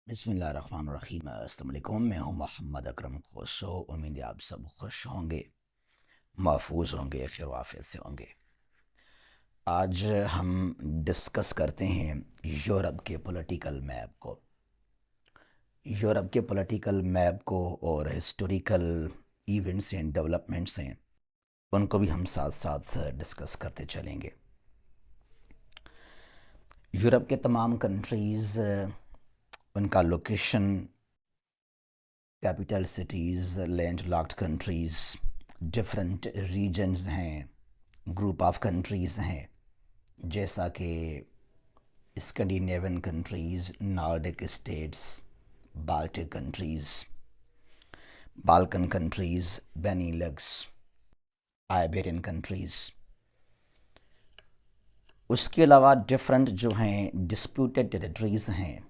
बिस्मिल्लाहिर्रहमानिर्रहीम। अस्सलाम वालेकुम। मैं हूं मोहम्मद अकरम खोसो। उम्मीद है आप सब खुश होंगे, महफूज होंगे, फिर वाफियत से होंगे। आज हम डिस्कस करते हैं यूरोप के पॉलिटिकल मैप को। यूरोप के पॉलिटिकल मैप को और हिस्टोरिकल इवेंट्स एंड डेवलपमेंट्स हैं, उनको भी हम साथ साथ डिस्कस करते चलेंगे। यूरोप के तमाम कंट्रीज़, उनका location, capital cities, landlocked countries, different regions हैं, ग्रुप ऑफ कंट्रीज़ हैं, जैसा कि Scandinavian countries, Nordic states, Baltic countries, Balkan countries, Benelux, Iberian countries. उसके अलावा डिफरेंट जो हैं डिस्प्यूटेड टेरिटरीज़ हैं,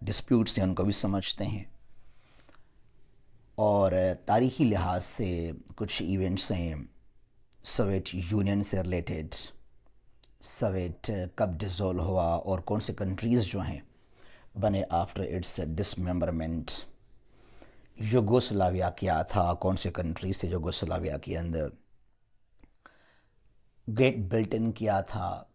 डिस्प्यूट्स हैं, उनको भी समझते हैं। और तारीख़ी लिहाज से कुछ इवेंट्स हैं सोवियत यूनियन से रिलेटेड, सोवियत कब डिज़ोल्व हुआ और कौन से कंट्रीज़ जो हैं बने आफ्टर इट्स डिसमेंबरमेंट। यूगोस्लाविया क्या था, कौन से कंट्रीज़ थे यूगोस्लाविया के अंदर। ग्रेट ब्रिटेन क्या था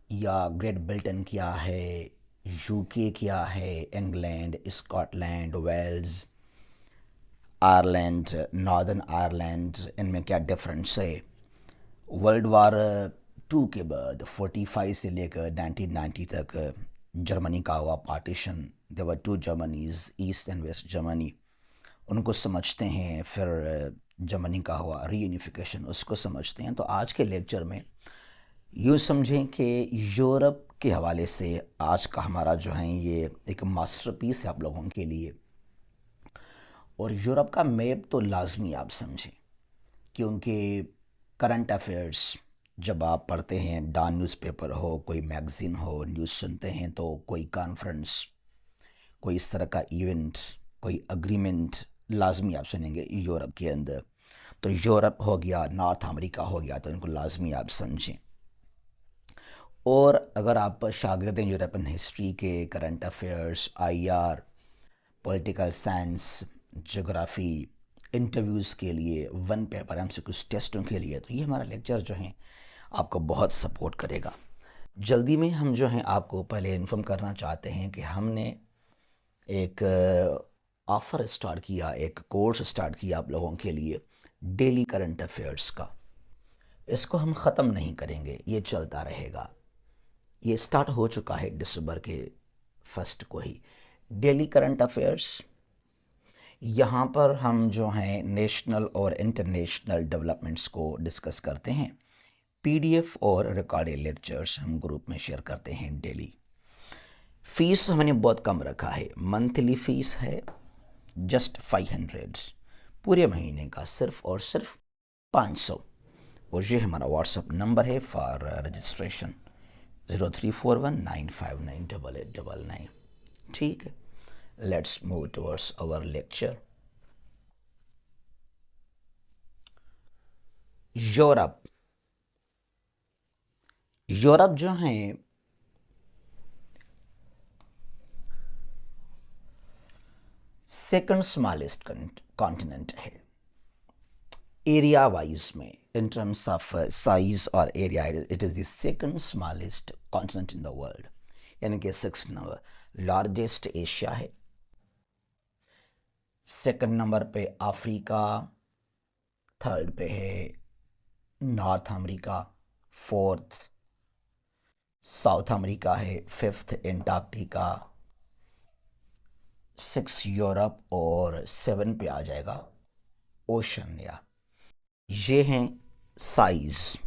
या ग्रेट ब्रिटेन क्या है, यूके क्या है, England, Scotland, Wales, Ireland, Northern Ireland, इनमें क्या डिफरेंस है। वर्ल्ड वार टू के बाद 45 से लेकर 1990 तक जर्मनी का हुआ partition. There were two Germanys, east and west Germany, उनको समझते हैं। फिर जर्मनी का हुआ रीयूनिफिकेशन, उसको समझते हैं। तो आज के लेक्चर में यूँ समझें कि यूरोप के हवाले से आज का हमारा जो है ये एक मास्टरपीस है आप लोगों के लिए। और यूरोप का मैप तो लाजमी आप समझें, क्योंकि करंट अफेयर्स जब आप पढ़ते हैं, डॉन न्यूज़पेपर हो, कोई मैगज़ीन हो, न्यूज़ सुनते हैं, तो कोई कॉन्फ्रेंस, कोई इस तरह का इवेंट, कोई अग्रीमेंट लाजमी आप सुनेंगे यूरोप के अंदर। तो यूरोप हो गया, नॉर्थ अमेरिका हो गया, तो इनको लाजमी आप समझें। और अगर आप शागिर्द हैं यूरोपियन हिस्ट्री के, current affairs, IR, political science, geography, interviews के लिए, वन पेपर एमसीक्यूज़ टेस्टों के लिए, तो ये हमारा लेक्चर जो है आपको बहुत सपोर्ट करेगा। जल्दी में हम जो हैं आपको पहले इन्फॉर्म करना चाहते हैं कि हमने एक ऑफ़र स्टार्ट किया, एक कोर्स स्टार्ट किया आप लोगों के लिए डेली करंट अफेयर्स का। इसको हम ख़त्म नहीं करेंगे, ये चलता रहेगा। ये स्टार्ट हो चुका है दिसंबर के फर्स्ट को ही। डेली करंट अफेयर्स, यहाँ पर हम जो हैं नेशनल और इंटरनेशनल डेवलपमेंट्स को डिस्कस करते हैं। पीडीएफ और रिकॉर्डेड लेक्चर्स हम ग्रुप में शेयर करते हैं डेली। फ़ीस हमने बहुत कम रखा है, मंथली फ़ीस है जस्ट 500, पूरे महीने का सिर्फ और सिर्फ 500। और ये हमारा व्हाट्सअप नंबर है फॉर रजिस्ट्रेशन 034195988899। ठीक है, let's move towards our lecture. Europe, Europe जो है सेकंड स्मॉलेस्ट कॉन्टिनेंट है एरिया वाइज में। इन टर्म्स ऑफ साइज और area it is the second smallest continent in the world, यानी कि 6 नंबर। लार्जेस्ट एशिया है, सेकंड नंबर पे Africa, third पे है North America, fourth South America है, फिफ्थ एंटार्क्टिका, 6 यूरोप और 7 पे आ जाएगा ओशनिया। ये हैं साइज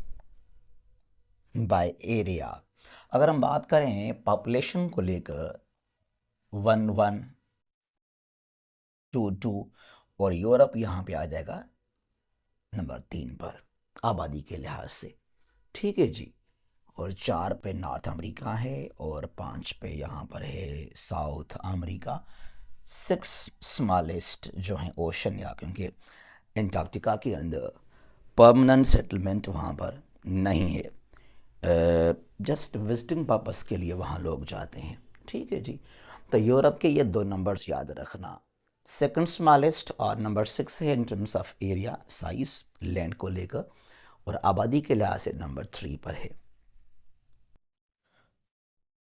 बाय एरिया। अगर हम बात करें पॉपुलेशन को लेकर 1122, और यूरोप यहाँ पे आ जाएगा नंबर 3 पर आबादी के लिहाज से। ठीक है जी। और 4 पे नॉर्थ अमेरिका है और 5 पे यहाँ पर है साउथ अमेरिका। 6 स्मॉलेस्ट जो हैं ओशनिया, क्योंकि एंटार्क्टिका के अंदर परमानेंट सेटलमेंट वहाँ पर नहीं है, जस्ट विजिटिंग पर्पस के लिए वहाँ लोग जाते हैं। ठीक है जी। तो यूरोप के ये दो नंबर्स याद रखना, सेकंड स्मॉलेस्ट और नंबर 6 है इन terms of area size land को लेकर, और आबादी के लिहाज से नंबर 3 पर है।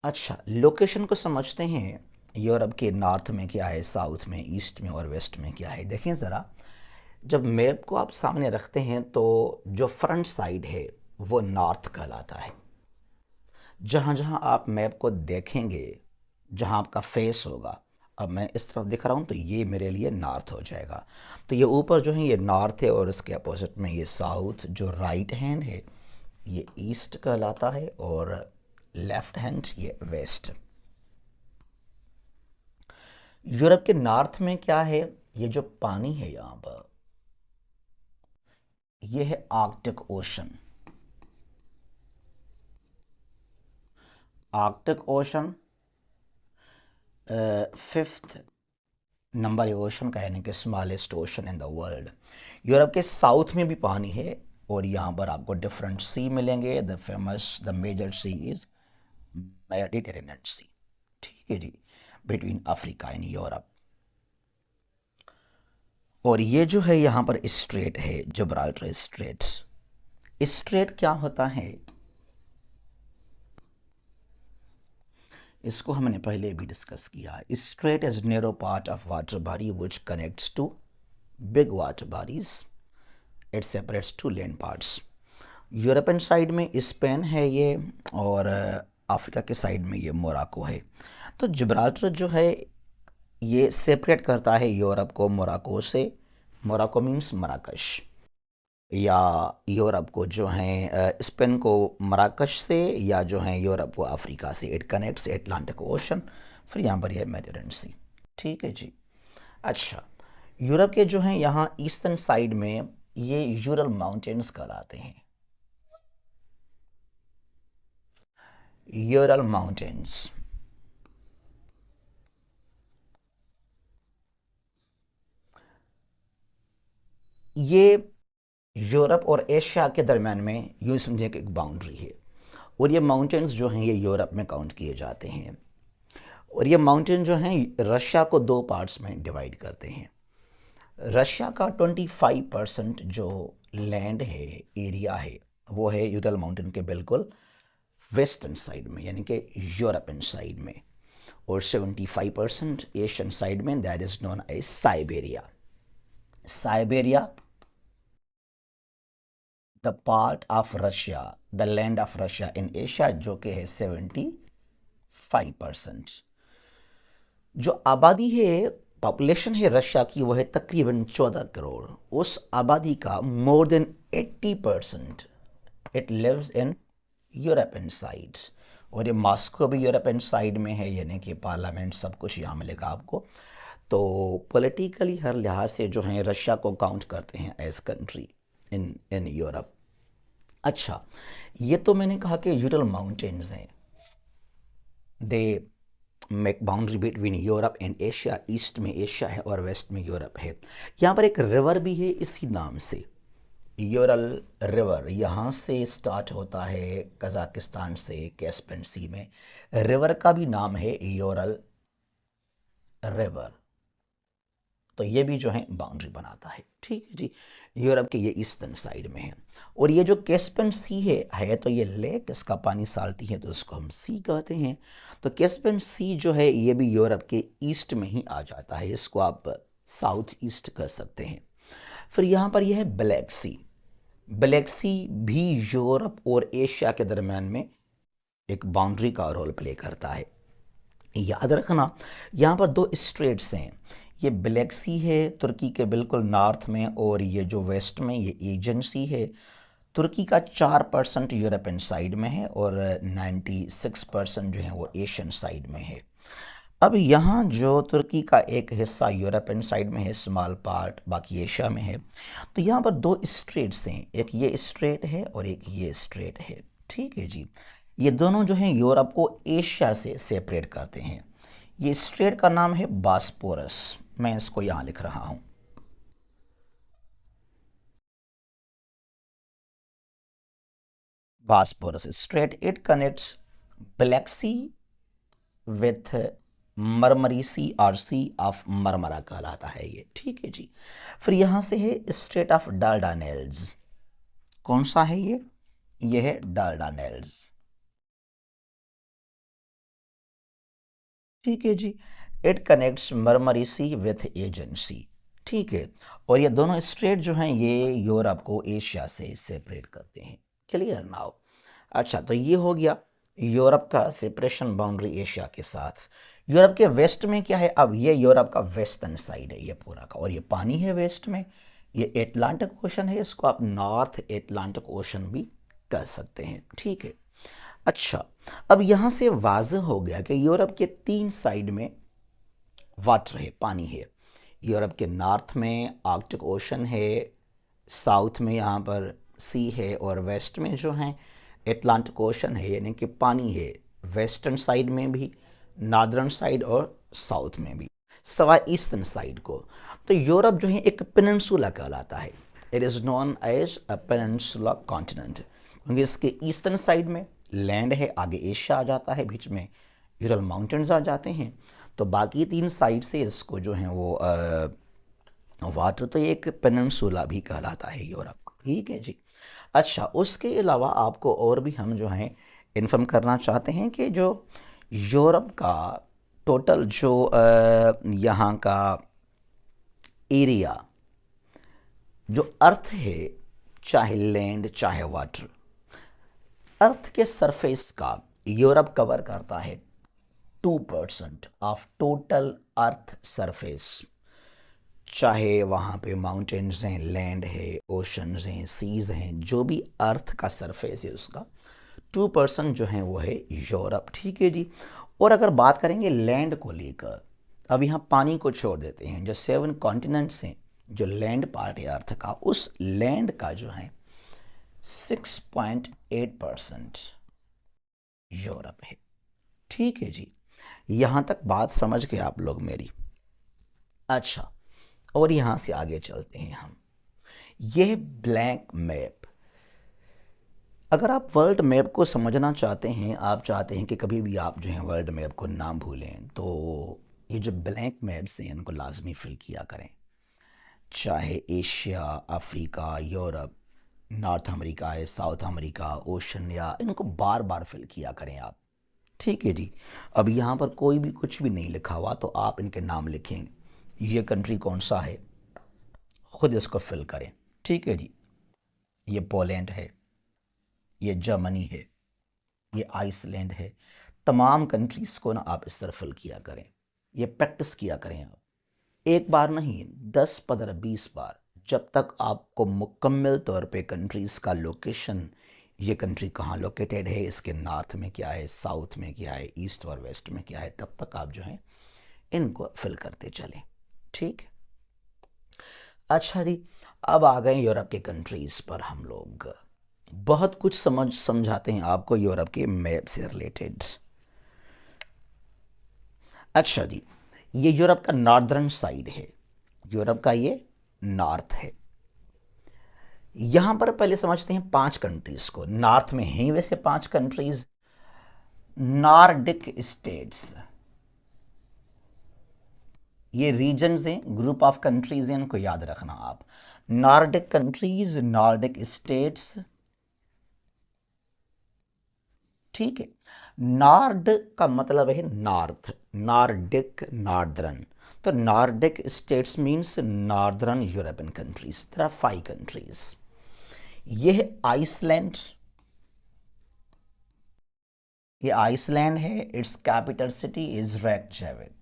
अच्छा, लोकेशन को समझते हैं। यूरोप के नॉर्थ में क्या है, साउथ में, ईस्ट में और वेस्ट में क्या है। देखें ज़रा, जब मैप को आप सामने रखते हैं तो जो फ्रंट साइड है वो नॉर्थ कहलाता है। जहाँ जहाँ आप मैप को देखेंगे, जहाँ आपका फेस होगा, अब मैं इस तरफ दिख रहा हूँ तो ये मेरे लिए नॉर्थ हो जाएगा। तो ये ऊपर जो है ये नॉर्थ है, और इसके अपोजिट में ये साउथ, जो राइट हैंड है ये ईस्ट कहलाता है, और लेफ्ट हैंड ये वेस्ट। यूरोप के नॉर्थ में क्या है, ये जो पानी है यहाँ पर, ये है Arctic ocean. Arctic ocean fifth number ocean का, यानी कि smallest ocean in the world. Europe के साउथ में भी पानी है, और यहाँ पर आपको डिफरेंट सी मिलेंगे। The major sea is Mediterranean sea, ठीक है जी, बिटवीन अफ्रीका एंड यूरोप। और ये जो है यहाँ पर स्ट्रेट है, जिब्राल्टर स्ट्रेट। स्ट्रेट क्या होता है, इसको हमने पहले भी डिस्कस किया। Strait is narrow part of water body which connects two big water bodies. It separates two land parts. European side में स्पेन है ये, और अफ्रीका के साइड में ये मोरक्को है। तो जिब्राल्टर जो है ये सेपरेट करता है यूरोप को मोरक्को से। मोरक्को मीन्स मराकश, या यूरोप को जो है स्पेन को मराकश से, या जो है यूरोप को अफ्रीका से। इट कनेक्ट्स एटलांटिक ओशन, फिर यहाँ पर यह मेडिटेरेनियन सी, ठीक है जी। अच्छा, यूरोप के जो हैं यहाँ ईस्टर्न साइड में ये यूरल माउंटेन्स कहलाते हैं। यूरल माउंटेन्स, ये यूरोप और एशिया के दरम्यान में यूँ समझे कि एक बाउंड्री है, और ये माउंटेन्स जो हैं ये यूरोप में काउंट किए जाते हैं। और ये माउंटेन जो हैं रशिया को दो पार्ट्स में डिवाइड करते हैं। रशिया का 25% जो लैंड है, एरिया है, वो है यूरल माउंटेन के बिल्कुल वेस्टर्न साइड में, यानी कि यूरोपियन साइड में। और 75% एशियन साइड में, that is known as Siberia. Siberia, the part of Russia, the land of Russia in Asia, जो कि है 75%। जो आबादी है, पॉपुलेशन है रशिया की, वो है तकरीबन 14 करोड़। उस आबादी का more than 80% it lives in European side. और ये मॉस्को भी यूरोपियन साइड में है, यानी कि पार्लियामेंट सब कुछ यहाँ मिलेगा आपको। तो पॉलिटिकली हर लिहाज से जो है रशिया को काउंट करते हैं as country in in Europe. अच्छा, ये तो मैंने कहा कि यूरल माउंटेन्स हैं, they make boundary between Europe and Asia. East में एशिया है और वेस्ट में यूरोप है। यहाँ पर एक रिवर भी है इसी नाम से, यूरल रिवर। यहाँ से स्टार्ट होता है कजाकिस्तान से कैस्पियन सी में। रिवर का भी नाम है यूरल रिवर। तो ये भी जो है बाउंड्री बनाता है, ठीक है जी। यूरोप के ये ईस्टर्न साइड में है। और ये जो कैस्पियन सी है तो ये लेक, इसका पानी साल्टी है तो इसको हम सी कहते हैं। तो कैस्पियन सी जो है ये भी यूरोप के ईस्ट में ही आ जाता है, इसको आप साउथ ईस्ट कह सकते हैं। फिर यहाँ पर यह है ब्लैक सी। ब्लैक सी भी यूरोप और एशिया के दरम्यान में एक बाउंड्री का रोल प्ले करता है। याद रखना, यहाँ पर दो स्ट्रेट्स हैं। ये ब्लैक सी है तुर्की के बिल्कुल नॉर्थ में, और ये जो वेस्ट में ये एजियन सी है। तुर्की का 4% यूरोपियन साइड में है, और 96% जो है वो एशियन साइड में है। अब यहाँ जो तुर्की का एक हिस्सा यूरोपियन साइड में है, स्मॉल पार्ट बाकी एशिया में है। तो यहाँ पर दो स्ट्रेट्स हैं, एक ये स्ट्रेट है और एक ये स्ट्रेट है, ठीक है जी। ये दोनों जो हैं यूरोप को एशिया से सेपरेट करते हैं। ये स्ट्रेट का नाम है बास्पोरस, मैं इसको यहाँ लिख रहा हूँ। Bosporus strait, it connects Black Sea with Marmara sea और सी ऑफ मरमरा कहलाता है ये, ठीक है जी। फिर यहां से है स्ट्रेट ऑफ डार्डानेल्स, कौन सा है ये है डार्डानेल्स, ठीक है जी। It connects Marmara sea with Aegean sea, ठीक है। और ये दोनों स्ट्रेट जो हैं ये यूरोप को एशिया से सेपरेट करते हैं, क्लियर नाउ। अच्छा, तो ये हो गया यूरोप का सेपरेशन बाउंड्री एशिया के साथ। यूरोप के वेस्ट में क्या है, अब ये यूरोप का वेस्टर्न साइड है ये पूरा का, और ये पानी है वेस्ट में, ये एटलांटिक ओशन है, इसको आप नॉर्थ एटलांटिक ओशन भी कह सकते हैं, ठीक है। अच्छा, अब यहां से वाज़ेह हो गया कि यूरोप के 3 साइड में वाटर है, पानी है। यूरोप के नॉर्थ में आर्कटिक ओशन है, साउथ में यहाँ पर सी है, और वेस्ट में जो है एटलांटिक ओशन है, यानी कि पानी है वेस्टर्न साइड में भी, नॉर्दर्न साइड और साउथ में भी, सवा ईस्टर्न साइड को। तो यूरोप जो है एक पेनिनसुला कहलाता है, it is known as a peninsula continent, क्योंकि इसके ईस्टर्न साइड में लैंड है, आगे एशिया आ जाता है, बीच में यूरल माउंटेन्स आ जाते हैं, तो बाकी 3 साइड से इसको जो है वो वाटर, तो ये एक पेनिनसुला भी कहलाता है यूरोप, ठीक है जी। अच्छा, उसके अलावा आपको और भी हम जो है इन्फॉर्म करना चाहते हैं कि जो यूरोप का टोटल जो यहाँ का एरिया जो अर्थ है, चाहे लैंड चाहे वाटर, अर्थ के सरफेस का यूरोप कवर करता है 2% ऑफ टोटल अर्थ सरफेस। चाहे वहाँ पे माउंटेन्स हैं, लैंड है, ओशंस हैं, सीज हैं, जो भी अर्थ का सरफेस है उसका 2% जो है वो है यूरोप, ठीक है जी। और अगर बात करेंगे लैंड को लेकर, अब यहाँ पानी को छोड़ देते हैं, जो 7 कॉन्टिनेंट्स हैं, जो लैंड पार्ट है अर्थ का, उस लैंड का जो है 6.8% यूरोप है, ठीक है जी। यहाँ तक बात समझ गए आप लोग मेरी। अच्छा, और यहाँ से आगे चलते हैं हम। यह ब्लैंक मैप, अगर आप वर्ल्ड मैप को समझना चाहते हैं, आप चाहते हैं कि कभी भी आप जो है वर्ल्ड मैप को ना भूलें, तो ये जो ब्लैंक मैप्स हैं इनको लाजमी फिल किया करें, चाहे Asia, Africa, Europe, north America है, साउथ अमेरिका, ओशनिया, इनको बार बार फिल किया करें आप, ठीक है जी। अब यहाँ पर कोई भी कुछ भी नहीं लिखा हुआ, तो आप इनके नाम लिखेंगे, ये कंट्री कौन सा है खुद इसको फिल करें, ठीक है जी। ये पोलैंड है, ये जर्मनी है, ये आइसलैंड है, तमाम कंट्रीज़ को ना आप इस तरह फिल किया करें, ये प्रैक्टिस किया करें आप, एक बार नहीं 10, 15, 20 बार, जब तक आपको मुकम्मल तौर पे कंट्रीज़ का लोकेशन, ये कंट्री कहाँ लोकेटेड है, इसके नॉर्थ में क्या है, साउथ में क्या है, ईस्ट और वेस्ट में क्या है, तब तक आप जो है इनको फिल करते चलें, ठीक। अच्छा जी, अब आ गए यूरोप के कंट्रीज़ पर। हम लोग बहुत कुछ समझाते हैं आपको यूरोप के मैप से रिलेटेड। अच्छा जी, ये यूरोप का नॉर्दर्न साइड है, यूरोप का ये नॉर्थ है। यहां पर पहले समझते हैं 5 कंट्रीज को, नॉर्थ में हैं वैसे 5 कंट्रीज, नॉर्डिक स्टेट्स, ये रीजन्स हैं, ग्रुप ऑफ कंट्रीज हैं, इनको याद रखना आप, नॉर्डिक कंट्रीज, नॉर्डिक स्टेट्स, ठीक है। नॉर्ड का मतलब है नॉर्थ, नॉर्डिक नॉर्दर्न, तो Nordic states means northern European countries, there are 5 countries. ये है आइसलैंड, ये आइसलैंड है, its capital city is Reykjavik.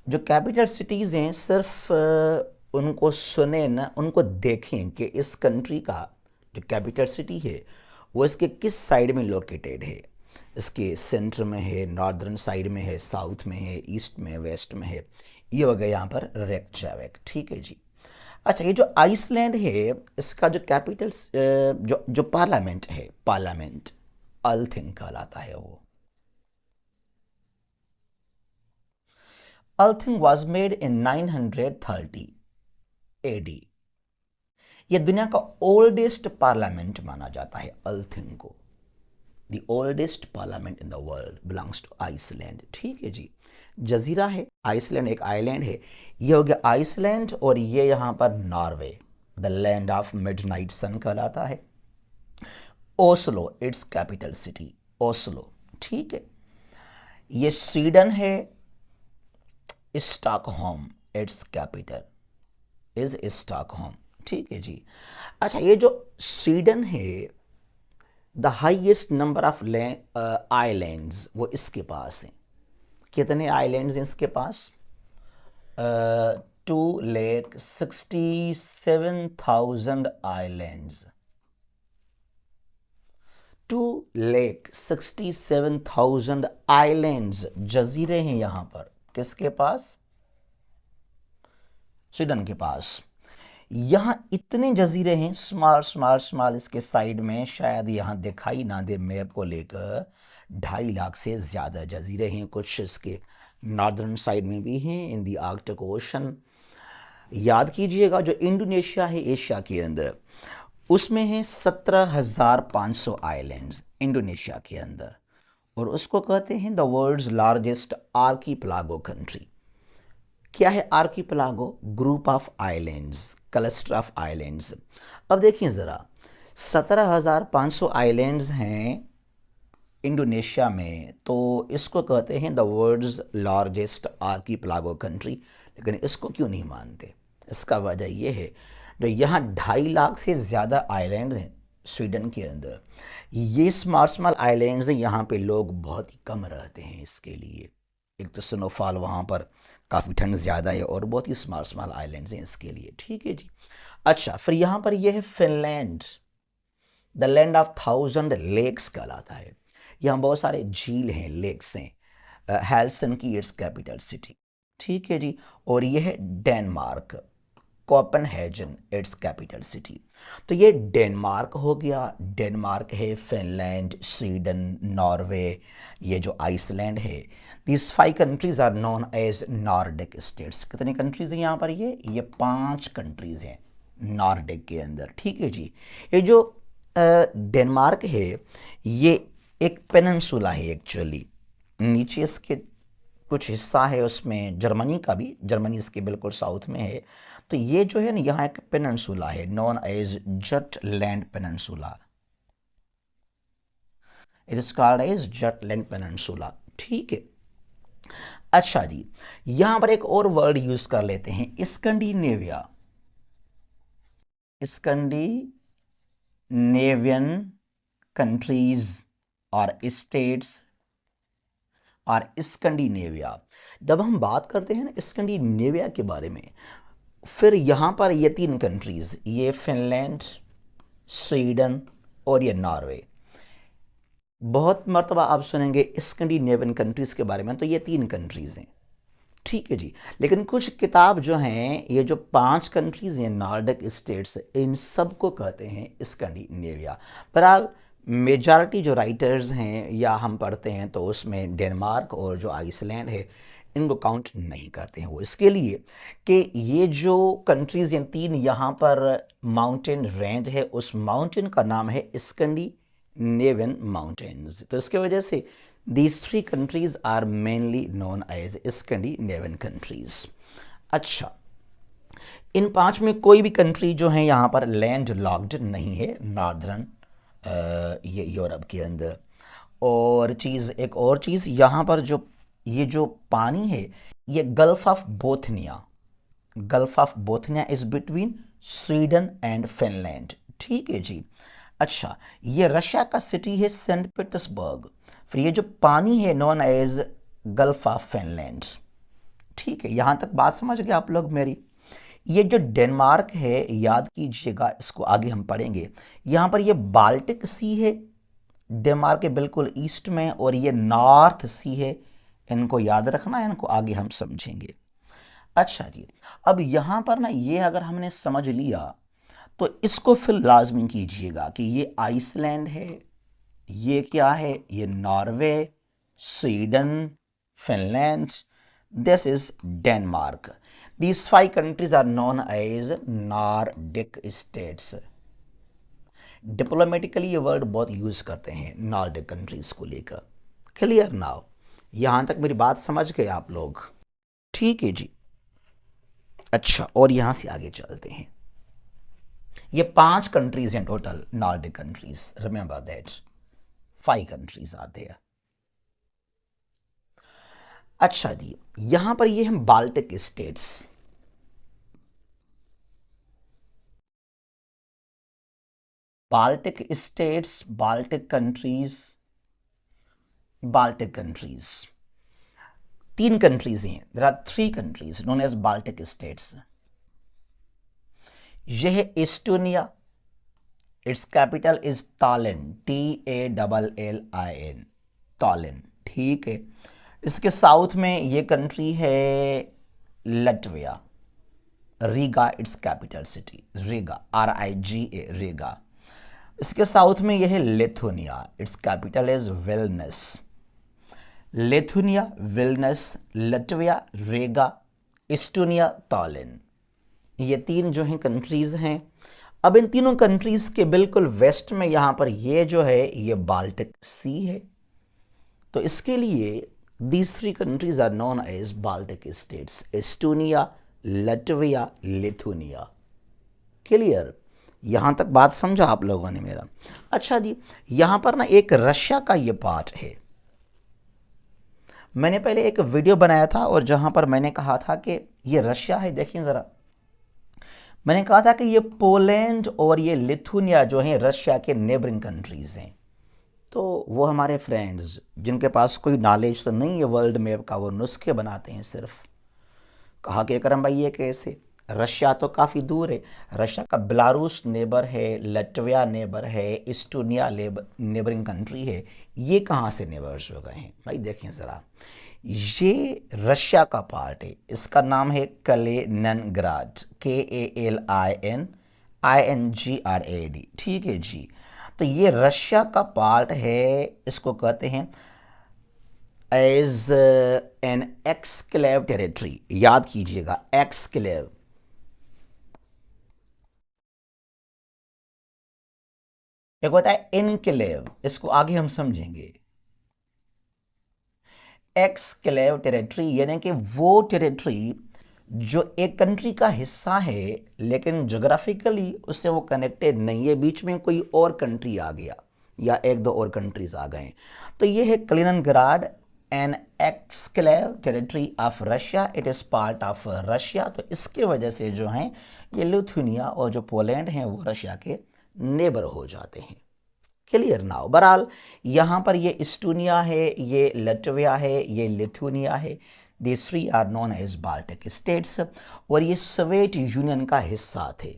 जो कैपिटल सिटीज़ हैं सिर्फ उनको सुने ना, उनको देखें कि इस कंट्री का जो कैपिटल सिटी है वो इसके किस साइड में लोकेटेड है, इसके सेंटर में है, नॉर्दर्न साइड में है, साउथ में है, ईस्ट में, वेस्ट में है, ये हो गया यहाँ पर रेकजाविक, ठीक है जी। अच्छा, ये जो आइसलैंड है इसका जो कैपिटल जो जो पार्लियामेंट है, पार्लियामेंट अल्थिंग कहलाता है वो। अल्थिंग वॉज मेड इन 930 एडी। यह दुनिया का ओल्डेस्ट पार्लियामेंट माना जाता है अल्थिंग को, the oldest parliament in the world belongs to Iceland. ठीक है जी, जजीरा है, आइसलैंड एक आइलैंड है। ये हो गया आइसलैंड, और ये यहाँ पर Norway, the land of midnight sun कहलाता है। Oslo its capital city, Oslo. ठीक है, ये स्वीडन है, Stockholm its capital is Stockholm. ठीक है जी। अच्छा, ये जो स्वीडन है, the highest number of islands वो इसके पास हैं। कितने आइलैंड्स हैं इसके पास? 2,67,000 आइलैंड्स। 2,67,000 आइलैंड्स, जजीरे हैं यहाँ पर। किसके पास? स्वीडन के पास। यहाँ इतने जजीरे हैं, स्मॉल स्मॉल स्मॉल, इसके साइड में शायद यहाँ दिखाई ना दे मैप को लेकर, 2.5 लाख से ज़्यादा जजीरे हैं। कुछ इसके नॉर्दर्न साइड में भी हैं, इन दी आर्कटिक ओशन। याद कीजिएगा, जो इंडोनेशिया है एशिया के अंदर, उसमें है 17,500 आइलैंड्स इंडोनेशिया के अंदर, और उसको कहते हैं the world's largest archipelago country. क्या है archipelago? Group of islands, cluster of islands. अब देखिए ज़रा, 17,500 आइलैंड्स हैं इंडोनेशिया में, तो इसको कहते हैं the world's largest archipelago country. लेकिन इसको क्यों नहीं मानते? इसका वजह यह है, जो यहाँ 2.5 लाख से ज़्यादा आइलैंड्स हैं स्वीडन के अंदर, ये स्मॉल स्मॉल आइलैंड्स हैं, यहाँ पे लोग बहुत ही कम रहते हैं। इसके लिए एक तो स्नोफॉल वहाँ पर काफ़ी ठंड ज़्यादा है, और बहुत ही स्मॉल स्मॉल आइलैंड्स हैं इसके लिए। ठीक है जी। अच्छा, फिर यहाँ पर यह है Finland, the land of 1,000 lakes कहलाता है। यहाँ बहुत सारे झील हैं, लेक्स हैं। Helsinki its capital city. ठीक है जी। और यह है Denmark, Copenhagen its capital city. तो ये डेनमार्क हो गया, डेनमार्क है, फिनलैंड, स्वीडन, नॉर्वे, ये जो आइसलैंड है। These 5 countries are known as Nordic states. कितनी कंट्रीज हैं यहाँ पर? ये 5 कंट्रीज हैं नॉर्डिक के अंदर। ठीक है जी। ये जो डेनमार्क है, ये एक पेनिनसुला है एक्चुअली। नीचे इसके कुछ हिस्सा है उसमें जर्मनी का भी, जर्मनी इसके बिल्कुल साउथ में है। तो ये जो है ना, यहाँ एक पेनिनसुला है, known as Jutland peninsula. It is called as Jutland peninsula. ठीक है। अच्छा जी, यहां पर एक और वर्ड यूज कर लेते हैं, स्कैंडिनेविया, स्कैंडिनेवियन कंट्रीज और स्टेट्स और स्कैंडिनेविया। जब हम बात करते हैं ना स्कैंडिनेविया के बारे में, फिर यहाँ पर ये 3 कंट्रीज, ये फिनलैंड, स्वीडन और ये नॉर्वे। बहुत मर्तबा आप सुनेंगे स्कैंडिनेवियन कंट्रीज के बारे में, तो ये 3 कंट्रीज हैं। ठीक है जी। लेकिन कुछ किताब जो हैं, ये जो 5 कंट्रीज हैं नॉर्डिक स्टेट्स, इन सब को कहते हैं स्कैंडिनेविया। बहरहाल मेजॉरिटी जो राइटर्स हैं या हम पढ़ते हैं, तो उसमें डेनमार्क और जो आइसलैंड है, इनको काउंट नहीं करते हैं। वो इसके लिए कि ये जो कंट्रीज हैं 3, यहाँ पर माउंटेन रेंज है, उस माउंटेन का नाम है स्कैंडिनेवियन माउंटेन्स। तो इसके वजह से these 3 countries are mainly known as Scandinavian countries। अच्छा, इन 5 में कोई भी कंट्री जो है यहाँ पर लैंड लॉक्ड नहीं है नॉर्दर्न ये यूरोप के अंदर। और चीज़, एक और चीज़, यहाँ पर जो ये जो पानी है, ये gulf of Bothnia, gulf of Bothnia is between Sweden and Finland. ठीक है जी। अच्छा, ये रशिया का सिटी है सेंट पीटर्सबर्ग। फिर ये जो पानी है known as Gulf of Finland. ठीक है, यहाँ तक बात समझ गए आप लोग मेरी? ये जो डेनमार्क है, याद कीजिएगा, इसको आगे हम पढ़ेंगे। यहाँ पर ये बाल्टिक सी है डेनमार्क के बिल्कुल ईस्ट में, और ये नॉर्थ सी है। इनको याद रखना है, इनको आगे हम समझेंगे। अच्छा जी, अब यहाँ पर ना ये अगर हमने समझ लिया, तो इसको फिर लाजमी कीजिएगा कि ये आइसलैंड है, ये क्या है, ये Norway, Sweden, Finland, this is Denmark. These 5 countries are known as Nordic states। Diplomatically ये वर्ड बहुत यूज़ करते हैं नॉर्डिक कंट्रीज़ को लेकर। Clear now? यहाँ तक मेरी बात समझ गए आप लोग? ठीक है जी। अच्छा, और यहाँ से आगे चलते हैं। ये 5 कंट्रीज हैं total Nordic countries, remember that 5 countries are there. अच्छा जी, यहां पर ये हम Baltic states, Baltic states, Baltic countries, Baltic countries 3 countries हैं। There are 3 countries known as Baltic states. यह है Estonia, its capital is Tallinn, TALLIN, Tallinn. ठीक है। इसके साउथ में ये कंट्री है Latvia, Riga its capital city, Riga, RIGA, Riga. इसके साउथ में यह है Lithuania, it's capital is Vilnius. Lithuania, Vilnius, Latvia, Riga, Estonia, Tallinn, ये 3 जो हैं कंट्रीज हैं। अब इन तीनों कंट्रीज के बिल्कुल वेस्ट में यहां पर ये जो है ये बाल्टिक सी है। तो इसके लिए these 3 countries are known as Baltic states, Estonia, Latvia, Lithuania. Clear? यहां तक बात समझा आप लोगों ने मेरा? अच्छा जी, यहां पर ना एक रशिया का ये पार्ट है। मैंने पहले एक वीडियो बनाया था और जहां पर मैंने कहा था कि ये रशिया है। देखिए ज़रा, मैंने कहा था कि ये पोलैंड और ये लिथुनिया जो हैं रशिया के नेबरिंग कंट्रीज़ हैं। तो वो हमारे फ्रेंड्स जिनके पास कोई नॉलेज तो नहीं है वर्ल्ड मैप का, वो नुस्खे बनाते हैं सिर्फ। कहा कि करम भाई ये कैसे, रशिया तो काफ़ी दूर है, रशिया का बेलारूस नेबर है, लटविया नेबर है, एस्टोनिया नेबरिंग कंट्री है, ये कहाँ से नेबर्स हो गए हैं भाई? देखें ज़रा, ये रशिया का पार्ट है, इसका नाम है कलिनिनग्राड, KALININGRAD। ठीक है जी। तो ये रशिया का पार्ट है, इसको कहते हैं एज एन एक्सक्लेव टेरिटरी। याद कीजिएगा, एक्सक्लेव। एक होता है इनक्लेव, इसको आगे हम समझेंगे। एक्सक्लेव टेरिटरी यानी कि वो टेरिटरी जो एक कंट्री का हिस्सा है लेकिन जोग्राफिकली उससे वो कनेक्टेड नहीं है, बीच में कोई और कंट्री आ गया या 1-2 और कंट्रीज आ गए। तो ये है Kaliningrad, an exclave territory of Russia, it is part of Russia. तो इसके वजह से जो हैं ये लिथुनिया और जो पोलैंड हैं वो रशिया के नेबर हो जाते हैं। Clear now? बहरहाल यहाँ पर ये एस्टोनिया है, ये लटविया है, ये लिथुनिया है। These 3 are known as Baltic states और ये सोवियत यूनियन का हिस्सा थे।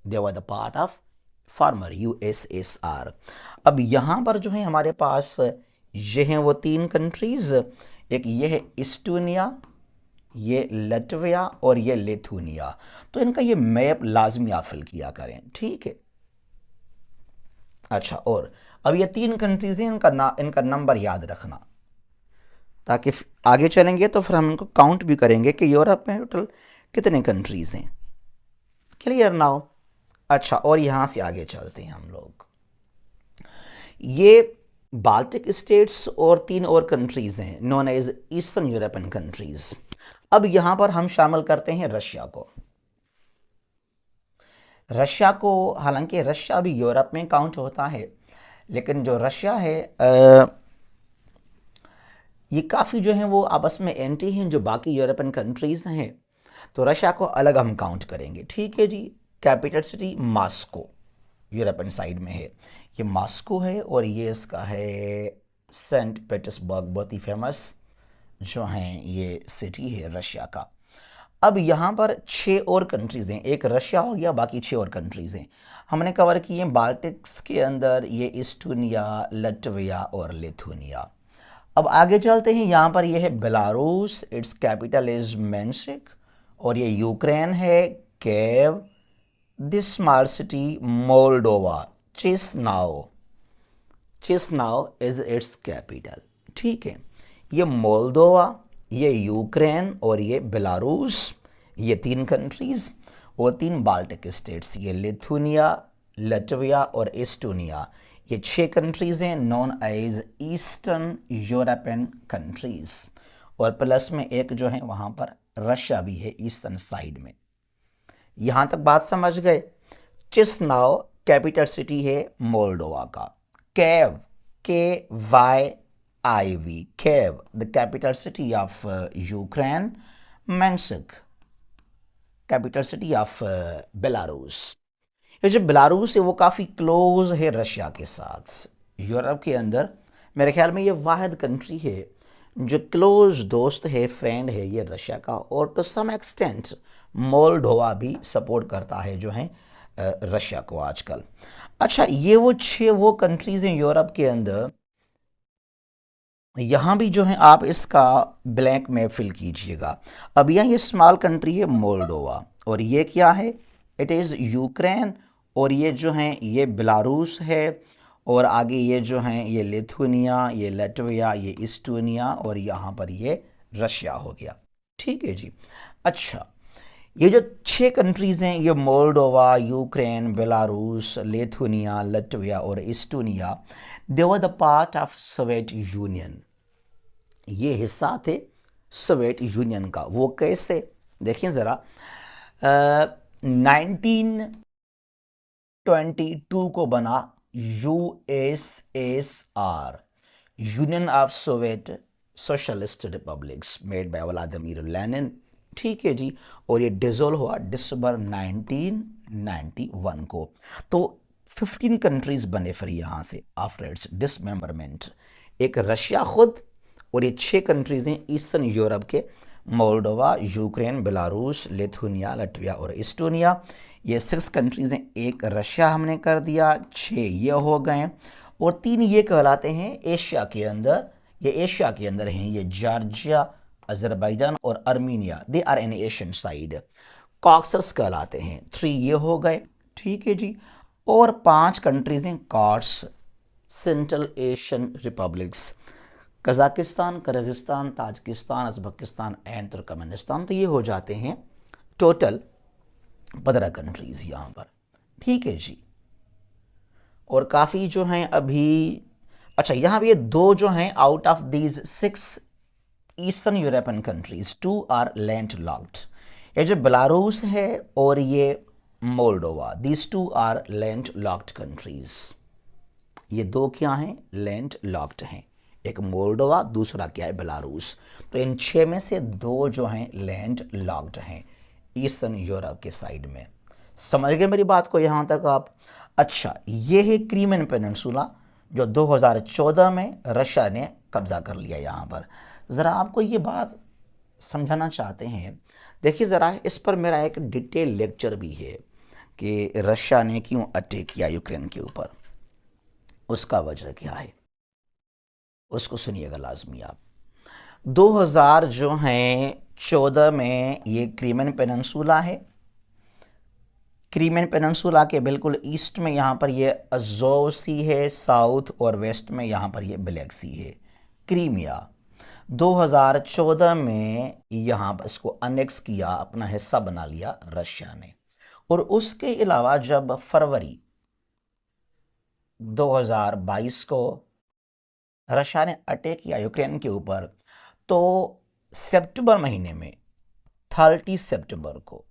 They were the part of former USSR। अब यहाँ पर जो है हमारे पास ये हैं वो 3 कंट्रीज, एक ये है एस्टोनिया, ये लटविया और ये लिथुनिया। तो इनका ये मैप लाजमी आप फिल किया करें। ठीक है। अच्छा, और अब ये 3 कंट्रीज हैं, इनका नंबर याद रखना, ताकि आगे चलेंगे तो फिर हम इनको काउंट भी करेंगे कि यूरोप में टोटल कितने कंट्रीज हैं। Clear now? अच्छा, और यहाँ से आगे चलते हैं हम लोग। ये बाल्टिक स्टेट्स और 3 और कंट्रीज हैं known as eastern European countries. अब यहाँ पर हम शामिल करते हैं रशिया को। रशिया को, हालांकि रशिया भी यूरोप में काउंट होता है, लेकिन जो रशिया है ये काफ़ी जो हैं वो आपस में एंटी हैं जो बाकी यूरोपियन कंट्रीज़ हैं। तो रशिया को अलग हम काउंट करेंगे। ठीक है जी। Capital city Moscow European side में है, ये मॉस्को है, और ये इसका है सेंट पीटर्सबर्ग, बहुत ही फेमस जो हैं ये सिटी है रशिया का। अब यहाँ पर 6 और कंट्रीज़ हैं, एक रशिया हो गया, बाकी 6 और कंट्रीज़ हैं हमने कवर किए बाल्टिक्स के अंदर, ये एस्टोनिया, लटविया और लिथुनिया। अब आगे चलते हैं। यहाँ पर ये है Belarus, its capital is Minsk, और ये यूक्रेन है Kiev, this small city Moldova, Chisinau, Chisinau is its capital. ठीक है। ये मोल्दोवा, ये यूक्रेन और ये बेलारूस, ये 3 कंट्रीज़ और 3 बाल्टिक स्टेट्स, ये लिथुनिया, लटविया और एस्टोनिया, ये 6 कंट्रीज़ हैं known as eastern European countries, और प्लस में एक जो है वहाँ पर रशिया भी है ईस्टर्न साइड में। यहाँ तक बात समझ गए। चिस्नाउ कैपिटल सिटी है मोल्डोवा का। केव, KYIV, cave the capital city of Ukraine. Minsk capital city of Belarus. ये जो बेलारूस है वो काफ़ी क्लोज है रशिया के साथ। यूरोप के अंदर मेरे ख्याल में ये वाहिद कंट्री है जो क्लोज दोस्त है, फ्रेंड है ये रशिया का, और टू सम एक्सटेंट मोल्डोवा भी सपोर्ट करता है जो है रशिया को आजकल। अच्छा, ये वो 6 कंट्रीज हैं यूरोप के अंदर। यहाँ भी जो है आप इसका ब्लैंक में फिल कीजिएगा। अब यहाँ ये स्मॉल कंट्री है मोल्डोवा, और ये क्या है, इट इज़ यूक्रेन, और ये जो हैं ये बेलारूस है, और आगे ये जो हैं ये लिथुनिया, ये लटविया, ये इस्टोनिया, और यहाँ पर ये रशिया हो गया। ठीक है जी। अच्छा, ये जो 6 कंट्रीज़ हैं ये Moldova, Ukraine, Belarus, Lithuania, Latvia और Estonia, they were the part of Soviet union. ये हिस्सा थे सोवियत यूनियन का। वो कैसे, देखिए ज़रा, 1922 को बना USSR, union of Soviet socialist republics, made by Vladimir Lenin. ठीक है जी। और ये डिसॉल्व हुआ दिसंबर 1991 को। तो 15 कंट्रीज बने फिर यहाँ से आफ्टर इट्स डिसमेंबरमेंट। एक रशिया खुद, और ये 6 कंट्रीज हैं ईस्टर्न यूरोप के, Moldova, Ukraine, Belarus, Lithuania, Latvia और इस्टोनिया। ये 6 कंट्रीज हैं। एक रशिया हमने कर दिया, 6 ये हो गए, और 3 ये कहलाते हैं एशिया के अंदर। ये एशिया के अंदर हैं, ये जॉर्जिया, अजरबैजान और Armenia, they are in Asian side. Caucasus कहलाते हैं। 3 ये हो गए। ठीक है जी। और 5 कंट्रीज हैं course, central Asian republics, Kazakhstan, Kyrgyzstan, Tajikistan, Uzbekistan and Turkmenistan. तो ये हो जाते हैं टोटल 15 कंट्रीज यहाँ पर। ठीक है जी। और काफ़ी जो हैं अभी, अच्छा यहाँ भी ये 2 जो हैं out of these 6 eastern European countries, 2 are land locked. ये जो बेलारूस है और ये Moldova, these 2 are land locked countries. ये 2 क्या हैं, लैंड लॉक्ड हैं। एक मोल्डोवा, दूसरा क्या है, बेलारूस। तो इन 6 में से 2 जो हैं लैंड लॉक्ड हैं ईस्टर्न यूरोप के साइड में। समझ गए मेरी बात को यहाँ तक आप? अच्छा, ये है क्रीमियन पेनिनसुला जो 2014 में रशिया ने कब्जा कर लिया यहाँ पर। ज़रा आपको ये बात समझाना चाहते हैं। देखिए ज़रा, इस पर मेरा एक डिटेल लेक्चर भी है कि रशिया ने क्यों अटैक किया यूक्रेन के ऊपर, उसका वजह क्या है, उसको सुनिएगा लाजमी आप। 2000 जो हैं 14 में ये क्रीमियन पेनिनसुला है। क्रीमियन पेनिनसुला के बिल्कुल ईस्ट में यहाँ पर ये अज़ोव सी है, साउथ और वेस्ट में यहाँ पर ये ब्लैक सी है, क्रीमिया। 2014 में यहाँ पर इसको अनेक्स किया, अपना हिस्सा बना लिया रशिया ने। और उसके अलावा जब फरवरी 2022 को रशिया ने अटैक किया यूक्रेन के ऊपर, तो सितंबर महीने में 30 सितंबर को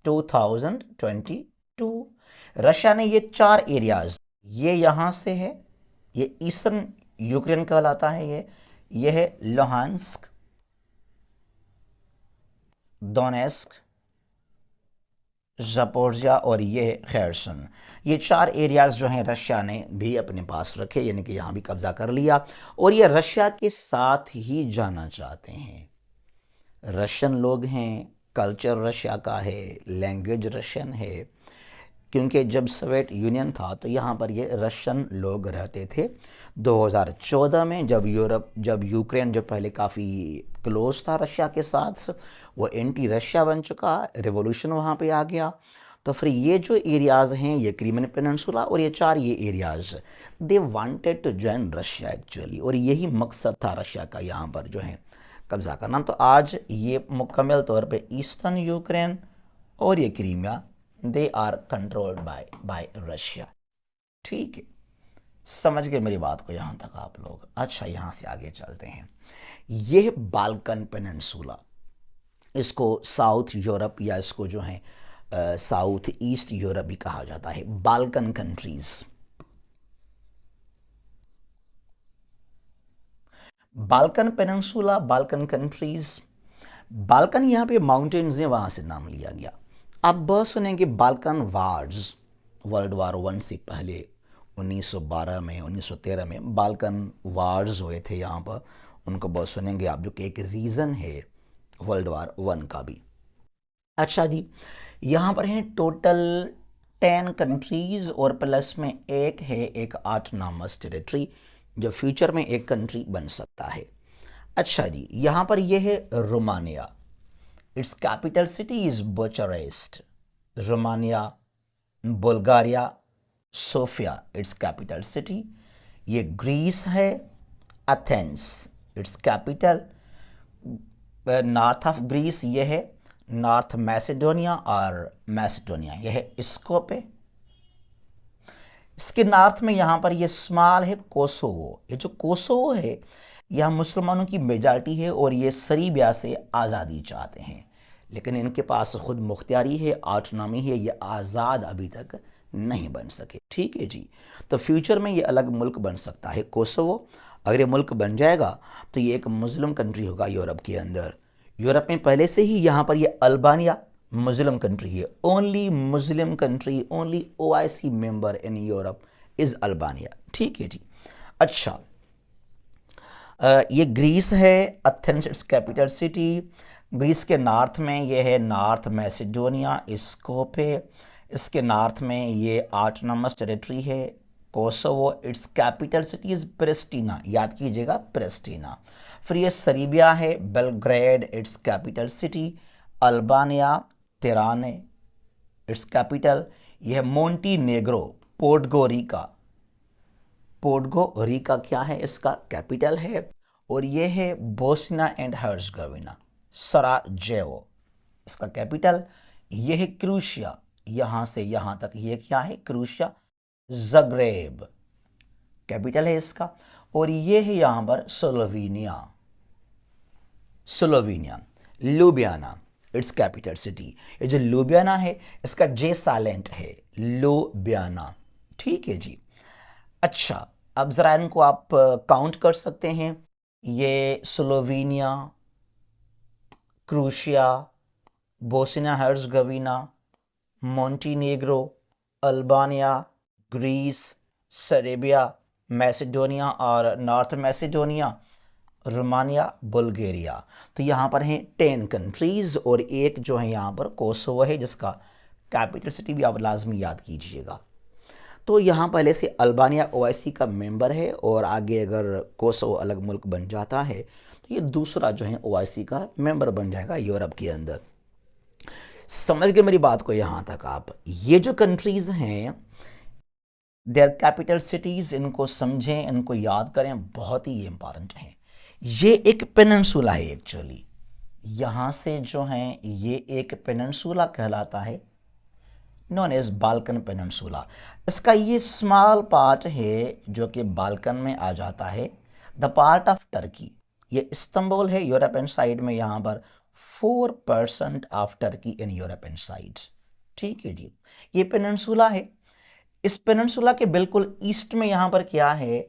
2022 रशिया ने ये 4 एरियाज, ये यहाँ से है, ये ईस्टर्न यूक्रेन कहलाता है, ये है लुहांस्क, दोनेस्क, ज़पोरिज़िया और ये है खैरसन। ये 4 एरियाज़ जो हैं रशिया ने भी अपने पास रखे, यानी कि यहाँ भी कब्जा कर लिया, और ये रशिया के साथ ही जाना चाहते हैं। रशियन लोग हैं, कल्चर रशिया का है, लैंग्वेज रशियन है, क्योंकि जब सोवियत यूनियन था तो यहाँ पर ये रशियन लोग रहते थे। 2014 में जब यूक्रेन जो पहले काफ़ी क्लोज था रशिया के साथ, वो एंटी रशिया बन चुका, रिवॉल्यूशन वहाँ पे आ गया। तो फिर ये जो एरियाज़ हैं, ये क्रीमियन पेनिनसुला और ये 4 ये areas, they wanted to join Russia actually, और यही मकसद था रशिया का यहाँ पर जो है कब्जा करना। तो आज ये मुकम्मल तौर पे ईस्टर्न यूक्रेन और ये Crimea they are controlled by Russia. ठीक है, समझ गए मेरी बात को यहाँ तक आप लोग। अच्छा, यहाँ से आगे चलते हैं। यह बाल्कन पेनिनसुला, इसको साउथ यूरोप या इसको जो है साउथ ईस्ट यूरोप भी कहा जाता है। Balkan countries, Balkan peninsula, Balkan countries. Balkan यहाँ पे माउंटेन्स हैं, वहाँ से नाम लिया गया। आप बहुत सुनेंगे Balkan wars, world war one से पहले 1912 में 1913 में बाल्कन वार्स हुए थे यहाँ पर, उनको बहुत सुनेंगे आप, जो कि एक रीज़न है वर्ल्ड वार वन का भी। अच्छा जी, यहाँ पर हैं टोटल 10 कंट्रीज़ और प्लस में एक है एक ऑटोनॉमस टेरिटरी, जो फ्यूचर में एक कंट्री बन सकता है। अच्छा जी, यहाँ पर यह है Romania, its capital city is Bucharest. Romania, Bulgaria, Sofia its capital city. ये ग्रीस है, Athens its capital. North of Greece ये है नॉर्थ मैसेडोनिया, और मैसेडोनिया यह है स्कोपे। इसके नॉर्थ में यहाँ पर ये स्मॉल है कोसोवो। ये जो कोसोवो है यह मुसलमानों की मेजॉरिटी है और ये सर्बिया से आज़ादी चाहते हैं, लेकिन इनके पास खुद मुख्तियारी है, ऑटोनॉमी है, ये आज़ाद अभी तक नहीं बन सके। ठीक है जी, तो फ्यूचर में ये अलग मुल्क बन सकता है कोसोवो। अगर ये मुल्क बन जाएगा तो ये एक मुस्लिम कंट्री होगा यूरोप के अंदर। यूरोप में पहले से ही यहाँ पर ये अल्बानिया मुस्लिम कंट्री है, only Muslim country, only OIC member in Europe is Albania. ठीक है जी। अच्छा, ये ग्रीस है, Athens its capital city. Greece के नॉर्थ में ये है नॉर्थ मैसेडोनिया, स्कोपे। इसके नॉर्थ में ये ऑटोनॉमस टेरिटरी है Kosovo, its capital city is Pristina, याद कीजिएगा प्रिस्टीना। फिर ये सर्बिया है, Belgrade its capital city. Albania, Tirana its capital. यह मोंटीनेग्रो, पोर्टगोरिका, पोर्टगोरिका क्या है इसका कैपिटल है। और ये है बोस्निया एंड हर्ज़गोविना, सराजेवो इसका कैपिटल। यह है क्रोएशिया, यहाँ से यहाँ तक ये क्या है क्रोएशिया, ज़ग्रेब कैपिटल है इसका। और ये है यहाँ पर Slovenia, Slovenia. Ljubljana its capital city. ये जो लुबियाना है इसका जे साइलेंट है, लुबियाना। ठीक है जी। अच्छा, अब ज़रा इनको आप काउंट कर सकते हैं। ये Slovenia, Croatia, Bosnia Herzegovina, Montenegro, Albania, Greece, Serbia, Macedonia और नॉर्थ मैसेडोनिया, रोमानिया, बुल्गारिया। तो यहाँ पर हैं 10 कंट्रीज़ और एक जो है यहाँ पर कोसोवो है, जिसका कैपिटल सिटी भी आप लाजमी याद कीजिएगा। तो यहाँ पहले से अल्बानिया OIC का मेंबर है और आगे अगर कोसोवो अलग मुल्क बन जाता है तो ये दूसरा जो है OIC का मेंबर बन जाएगा यूरोप के अंदर। समझ गए मेरी बात को यहाँ तक आप। ये जो कंट्रीज़ हैं देयर कैपिटल सिटीज़, इनको समझें, इनको याद करें, बहुत ही इंपॉर्टेंट हैं। ये एक पेनिनसुला है एक्चुअली, यहाँ से जो है ये एक पेनिनसुला कहलाता है, नोन एज बाल्कन पेनिनसुला। इसका ये स्मॉल पार्ट है जो कि बाल्कन में आ जाता है, द पार्ट ऑफ टर्की। ये इस्तांबुल है यूरोपियन साइड में, यहाँ पर 4% of Turkey in European side. ठीक है जी, ये पेनिनसुला है। इस पेनिनसुला के बिल्कुल ईस्ट में यहाँ पर क्या है,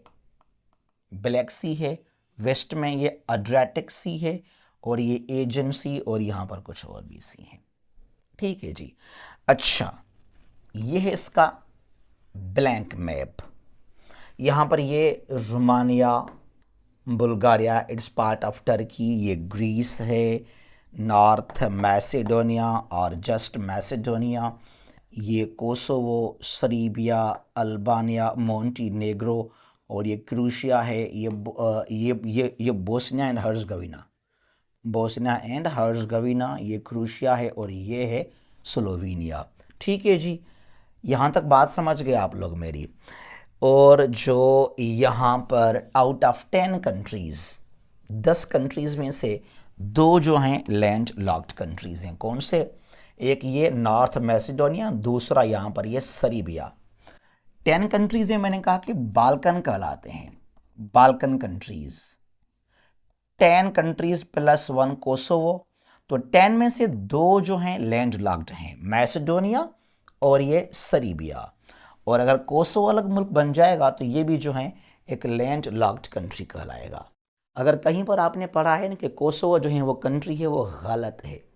ब्लैक सी है, वेस्ट में ये अड्रियाटिक सी है और ये एजियन सी, और यहाँ पर कुछ और भी सी हैं। ठीक है जी। अच्छा, ये है इसका ब्लैंक मैप। यहाँ पर ये Romania, Bulgaria it's part of Turkey, ये ग्रीस है, नॉर्थ मैसेडोनिया और जस्ट मैसेडोनिया, ये कोसोवो, सर्बिया, अल्बानिया, मोंटीनेग्रो और ये क्रोएशिया है। ये बोस्निया एंड हर्ज़गोविना, बोस्निया एंड हर्ज़गोविना, ये क्रोएशिया है और ये है स्लोवेनिया। ठीक है जी, यहाँ तक बात समझ गए आप लोग मेरी। और जो यहाँ पर आउट ऑफ 10 कंट्रीज़, 10 कंट्रीज़ में से 2 जो हैं लैंड लॉक्ड कंट्रीज़ हैं। कौन से? एक ये नॉर्थ मैसेडोनिया, दूसरा यहाँ पर ये सर्बिया। 10 कंट्रीज है, मैंने कहा कि बाल्कन कहलाते हैं, Balkan countries. 10 countries plus 1 Kosovo, तो 10 में से 2 जो हैं लैंड लॉक्ड हैं, मैसेडोनिया और ये सर्बिया। और अगर कोसोवो अलग मुल्क बन जाएगा तो ये भी जो है एक लैंड लॉक्ड कंट्री कहलाएगा। अगर कहीं पर आपने पढ़ा है ना कि कोसोवो जो है वो कंट्री है, वो गलत है।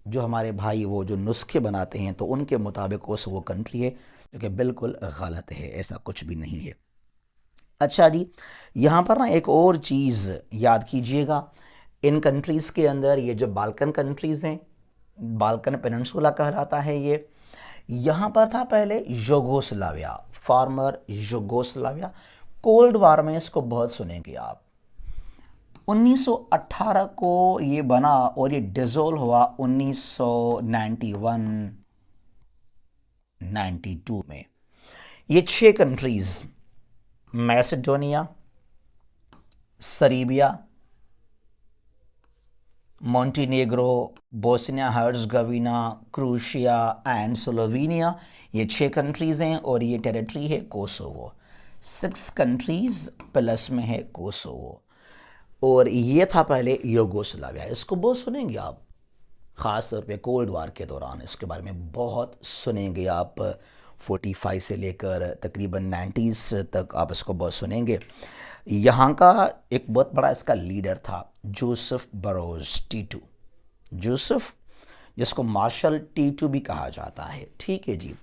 जो हमारे भाई वो जो नुस्खे बनाते हैं तो उनके मुताबिक कोसोवो कंट्री है, जो कि बिल्कुल गलत है, ऐसा कुछ भी नहीं है। अच्छा जी, यहाँ पर ना एक और चीज़ याद कीजिएगा, इन कंट्रीज़ के अंदर ये जो बाल्कन कंट्रीज़ हैं, बाल्कन पेनिनसुला कहलाता है ये। यहाँ पर था पहले Yugoslavia, farmer Yugoslavia. Cold war में इसको बहुत सुनेंगे आप। 1918 को ये बना और ये डिसॉल्व हुआ 1991 92 में। ये 6 countries, Macedonia, Serbia, Montenegro, Bosnia Herzegovina, Croatia and Slovenia, ये 6 कंट्रीज़ हैं और ये टेरिटरी है कोसोवो। 6 कंट्रीज़ प्लस में है कोसोवो। और ये था पहले यूगोस्लाविया। इसको बहुत सुनेंगे आप, ख़ास तौर पे कोल्ड वार के दौरान इसके बारे में बहुत सुनेंगे आप। 45 से लेकर तकरीबन 90s तक आप इसको बहुत सुनेंगे। यहाँ का एक बहुत बड़ा इसका लीडर था जोसेफ बरोज टीटू, जोसेफ, जिसको मार्शल टीटू भी कहा जाता है। ठीक है जी,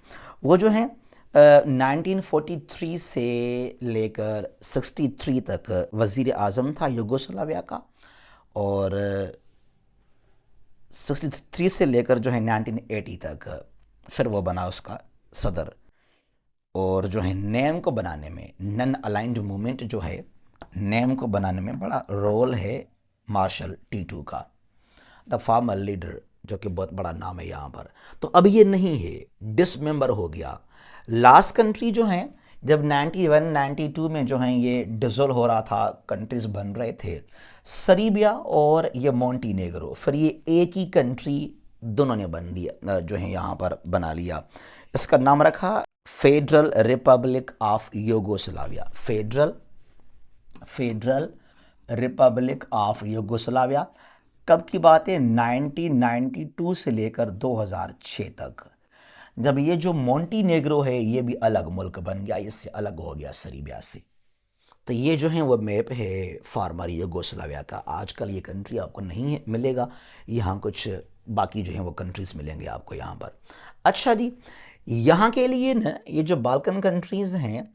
वो जो है 1943 से लेकर 63 तक वज़ीर आज़म था यूगोस्लाविया का, और 63 से लेकर जो है 1980 तक फिर वो बना उसका सदर। और जो है नेम को बनाने में, नन अलाइंड मूवमेंट जो है, नेम को बनाने में बड़ा रोल है मार्शल टीटू का, द फार्मर लीडर, जो कि बहुत बड़ा नाम है यहाँ पर। तो अब ये नहीं है, डिसमेंबर हो गया। लास्ट कंट्री जो है, जब 91 92 में जो है ये डिसॉल्व हो रहा था, कंट्रीज बन रहे थे, सर्बिया और ये मोंटेनेग्रो, फिर ये एक ही कंट्री दोनों ने बन दिया, जो है यहाँ पर बना लिया। इसका नाम रखा federal Republic of Yugoslavia, federal Republic of Yugoslavia. कब की बात है? 1992 से लेकर 2006 तक, जब ये जो मोंटेनेग्रो है ये भी अलग मुल्क बन गया, इससे अलग हो गया सर्बिया से। तो ये जो है वो मैप है फार्मर यूगोस्लाविया का। आजकल ये कंट्री आपको नहीं मिलेगा, यहाँ कुछ बाकी जो है वो कंट्रीज़ मिलेंगे आपको यहाँ पर। अच्छा जी, यहाँ के लिए ना ये जो बाल्कन कंट्रीज़ हैं,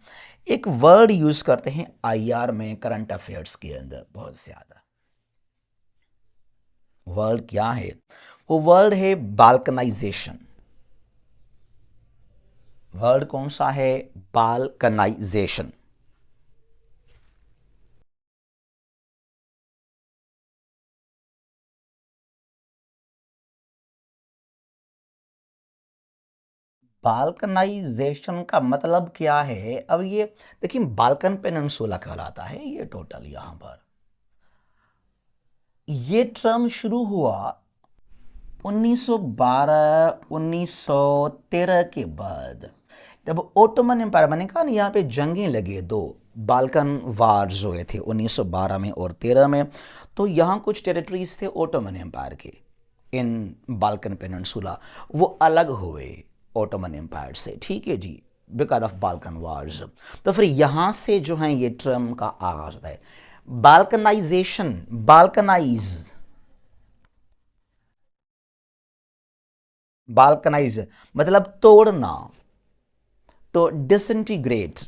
एक वर्ड यूज़ करते हैं आईआर में, करंट अफेयर्स के अंदर बहुत ज़्यादा। वर्ड क्या है? वो वर्ड है बाल्कनाइजेशन। वर्ड कौन सा है? बाल्कनाइजेशन। बाल्कनाइजेशन का मतलब क्या है? अब ये देखिए, बाल्कन पेनिनसुला कहलाता है ये टोटल। यहां पर ये टर्म शुरू हुआ 1912 1913 के बाद, जब ओटोमन एम्पायर, मैंने कहा ना यहाँ पे जंगें लगे, 2 बाल्कन वार्स हुए थे 1912 में और 13 में। तो यहाँ कुछ टेरिटरीज थे ओटोमन एम्पायर के इन बाल्कन पेनिनसुला, वो अलग हुए ओटोमन एम्पायर से। ठीक है जी, बिकॉज ऑफ बाल्कन वार्स। तो फिर यहाँ से जो है ये टर्म का आगाज होता है, बाल्कनाइजेशन। बाल्कनाइज मतलब तोड़ना, तो डिसइंटीग्रेट।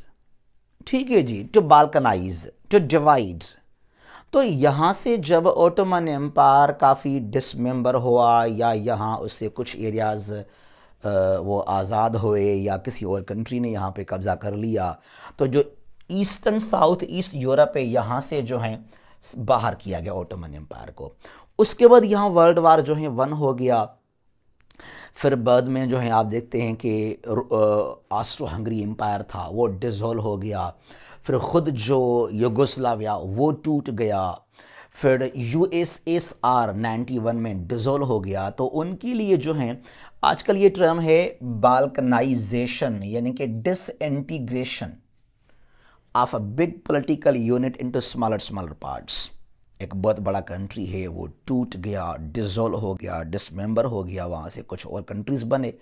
ठीक है जी, टू बाल्कनाइज, टू डिवाइड। तो यहाँ से जब ओटोमन एम्पायर काफ़ी डिसमेंबर हुआ, या यहाँ उससे कुछ एरियाज़ वो आज़ाद हुए, या किसी और कंट्री ने यहाँ पे कब्ज़ा कर लिया, तो जो ईस्टर्न साउथ ईस्ट यूरोप है, यहाँ से जो है बाहर किया गया ओटोमन एम्पायर को। उसके बाद यहाँ वर्ल्ड वार जो है 1 हो गया। फिर बाद में जो है आप देखते हैं कि ऑस्ट्रो हंगरी एम्पायर था, वो डिसॉल्व हो गया। फिर ख़ुद जो यूगोस्लाविया वो टूट गया। फिर USSR 91 में डिसॉल्व हो गया। तो उनके लिए जो है आजकल ये टर्म है बाल्कनाइजेशन, यानी कि disintegration of a big political unit into smaller smaller parts. एक बहुत बड़ा कंट्री है वो टूट गया, डिसॉल्व हो गया, डिसमेंबर हो गया, वहाँ से कुछ और कंट्रीज बने।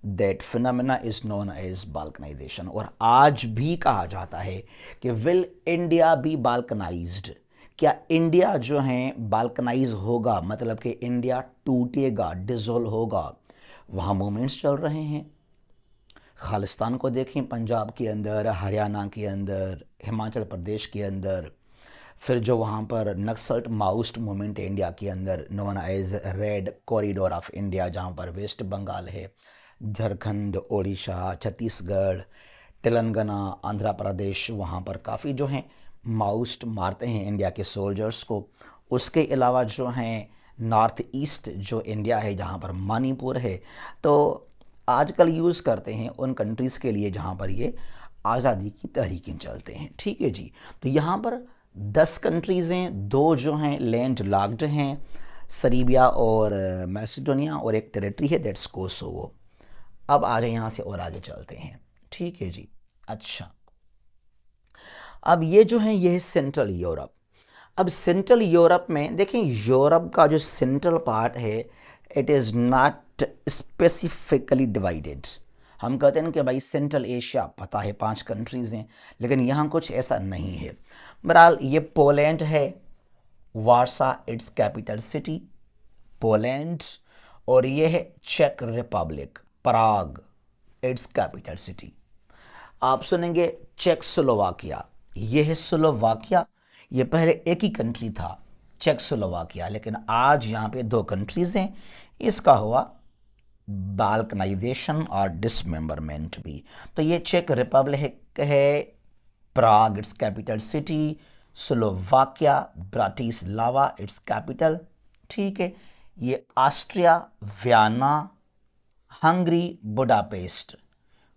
That phenomena is known as balkanization. और आज भी कहा जाता है कि विल इंडिया बी बाल्कनाइज्ड, क्या इंडिया जो है बाल्कनाइज होगा, मतलब कि इंडिया टूटेगा, डिसॉल्व होगा। वहाँ मूवमेंट्स चल रहे हैं। खालिस्तान को देखें, पंजाब के अंदर, हरियाणा के अंदर, हिमाचल प्रदेश के अंदर। फिर जो वहाँ पर नक्सल्ट माओइस्ट मूवमेंट है इंडिया के अंदर, known as red corridor of India, जहाँ पर वेस्ट बंगाल है, झारखंड, ओडिशा, छत्तीसगढ़, तेलंगाना, आंध्र प्रदेश, वहाँ पर काफ़ी जो हैं माओइस्ट मारते हैं इंडिया के सोल्जर्स को। उसके अलावा जो हैं नॉर्थ ईस्ट जो इंडिया है, जहाँ पर मणिपुर है, तो आजकल यूज़ करते हैं उन कंट्रीज़ के लिए जहाँ पर ये आज़ादी की तहरीकें चलते हैं। ठीक है जी। तो यहाँ पर 10 कंट्रीज़ हैं, 2 जो हैं लैंड लॉक्ड हैं, सर्बिया और मैसेडोनिया, और एक टेरिटरी है दैट्स कोसोवो। अब आ जाए यहाँ से और आगे चलते हैं। ठीक है जी। अच्छा, अब ये जो है ये है सेंट्रल यूरोप। अब सेंट्रल यूरोप में देखें, यूरोप का जो सेंट्रल पार्ट है it is not specifically divided. हम कहते हैं कि भाई सेंट्रल एशिया पता है 5 कंट्रीज़ हैं, लेकिन यहाँ कुछ ऐसा नहीं है। बहरहाल ये पोलैंड है, Warsaw its capital city Poland, और ये है चेक Republic, Prague its capital city. आप सुनेंगे चेकोस्लोवाकिया, ये है स्लोवाकिया। ये पहले एक ही कंट्री था चेकोस्लोवाकिया, लेकिन आज यहाँ पे 2 कंट्रीज़ हैं। इसका हुआ बाल्कनाइजेशन और डिसमेंबरमेंट भी। तो ये चेक रिपब्लिक है, Prague its capital city, Slovakia Bratislava its capital. ठीक है। ये Austria Vienna, Hungary Budapest.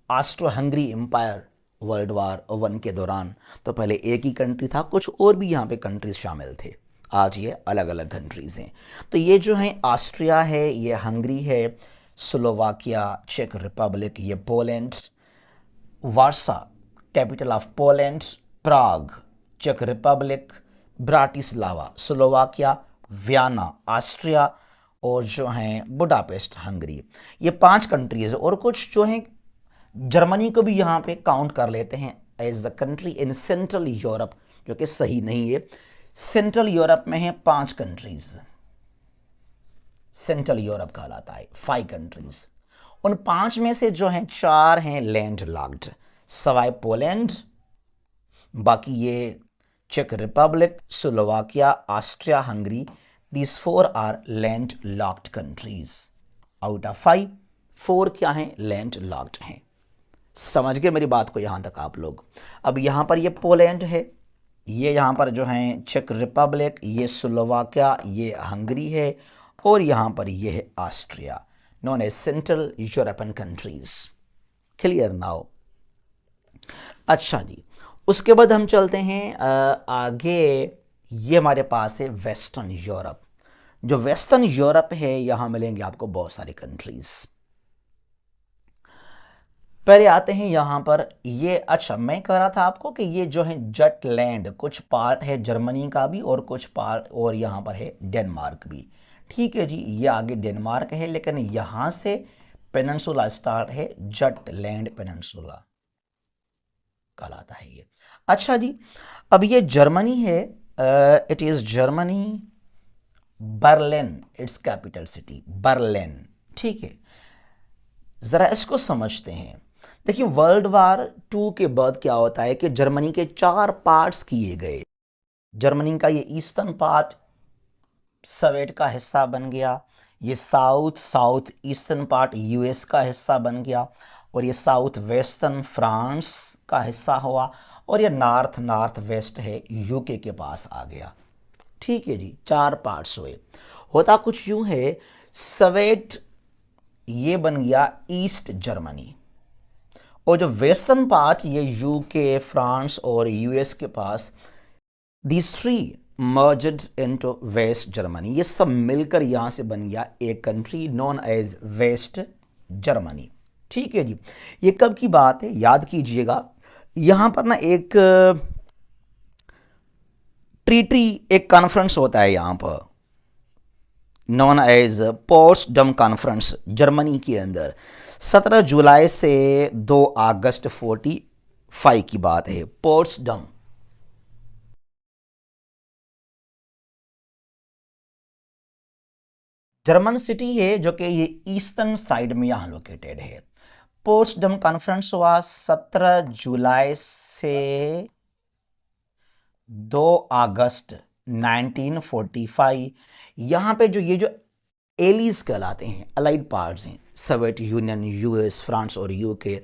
Austro Hungary empire world war 1 के दौरान तो पहले एक ही कंट्री था, कुछ और भी यहाँ पे कंट्रीज शामिल थे, आज ये अलग अलग कंट्रीज़ हैं। तो ये जो है ऑस्ट्रिया है, ये हंगरी है, स्लोवाकिया, चेक रिपब्लिक, ये Poland, Warsaw capital of Poland, Prague चेक Republic, Bratislava Slovakia, Vienna Austria, और जो हैं बुडापेस्ट हंगरी। ये 5 कंट्रीज़, और कुछ जो हैं जर्मनी को भी यहाँ पे काउंट कर लेते हैं as the country in central Europe, जो कि सही नहीं है। सेंट्रल यूरोप में है 5 कंट्रीज, सेंट्रल यूरोप कहलाता है 5 कंट्रीज। उन 5 में से जो हैं 4 हैं लैंड लॉक्ड, सवाए पोलैंड। बाकी ये चेक Republic, Slovakia, Austria, Hungary, these 4 are land locked countries. Out of 5 4 क्या हैं, लैंड लॉक्ड हैं। समझ गए मेरी बात को यहाँ तक आप लोग। अब यहाँ पर ये पोलैंड है, ये यहाँ पर जो हैं चेक रिपब्लिक, ये स्लोवाकिया, ये हंगरी है, और यहाँ पर ये है Austria, known as central European countries. Clear now. अच्छा जी, उसके बाद हम चलते हैं आगे। ये हमारे पास है वेस्टर्न यूरोप। जो वेस्टर्न यूरोप है यहाँ मिलेंगे आपको बहुत सारी कंट्रीज। पहले आते हैं यहाँ पर ये, अच्छा मैं कह रहा था आपको कि ये जो है जटलैंड, कुछ पार्ट है जर्मनी का भी और कुछ पार्ट और यहाँ पर है डेनमार्क भी। ठीक है जी, ये आगे डेनमार्क है, लेकिन यहाँ से पेनिनसुला स्टार्ट है, जटलैंड पेनिनसुला कहलाता है ये। अच्छा जी, अब ये जर्मनी है, it is Germany, Berlin it's capital city, Berlin. ठीक है, ज़रा इसको समझते हैं। देखिए वर्ल्ड वार 2 के बाद क्या होता है कि जर्मनी के 4 पार्ट्स किए गए। जर्मनी का ये ईस्टर्न पार्ट सोवियत का हिस्सा बन गया, ये साउथ ईस्टर्न पार्ट यूएस का हिस्सा बन गया, और ये साउथ वेस्टर्न फ्रांस का हिस्सा हुआ, और ये नॉर्थ वेस्ट है यूके के पास आ गया। ठीक है जी, 4 पार्ट्स हुए। होता कुछ यूं है, सोवियत ये बन गया ईस्ट जर्मनी, और जो वेस्टर्न पार्ट ये यूके, फ्रांस और यूएस के पास, these 3 merged into West Germany, ये सब मिलकर यहां से बन गया एक country known as West Germany. ठीक है जी, ये कब की बात है याद कीजिएगा। यहां पर ना एक ट्रीटी, एक कॉन्फ्रेंस होता है यहां पर नॉन एज पोट्सडम कॉन्फ्रेंस जर्मनी के अंदर 17 जुलाई से 2 अगस्त 45 की बात है। पोट्सडम जर्मन सिटी है जो कि ये ईस्टर्न साइड में यहां लोकेटेड है। पोट्सडम कॉन्फ्रेंस हुआ 17 जुलाई से 2 अगस्त 1945। यहां पे जो ये जो एलीज कहलाते हैं, अलाइड पार्ट्स हैं, सोवियत यूनियन, यूएस, फ्रांस और यूके,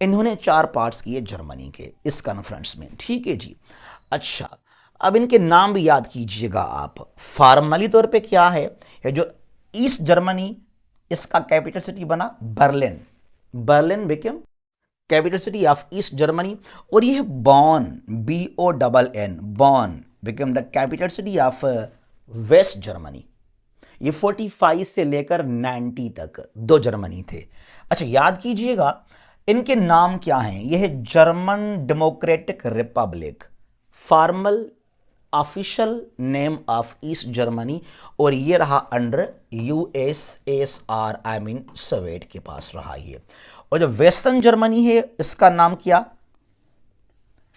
इन्होंने 4 पार्ट्स किए जर्मनी के इस कॉन्फ्रेंस में। ठीक है जी। अच्छा, अब इनके नाम भी याद कीजिएगा आप। फॉर्मली तौर पे क्या है, ये जो ईस्ट जर्मनी, इसका कैपिटल सिटी बना Berlin. Berlin become capital city of east Germany. और ये है Bonn, BONN, Bonn become the capital city of west Germany. ये 45 से लेकर 90 तक 2 जर्मनी थे। अच्छा, याद कीजिएगा इनके नाम क्या हैं। यह है German democratic Republic, formal official name of east Germany, और ये रहा under USSR, I mean Soviet के पास रहा ये। और जो वेस्टर्न जर्मनी है इसका नाम क्या,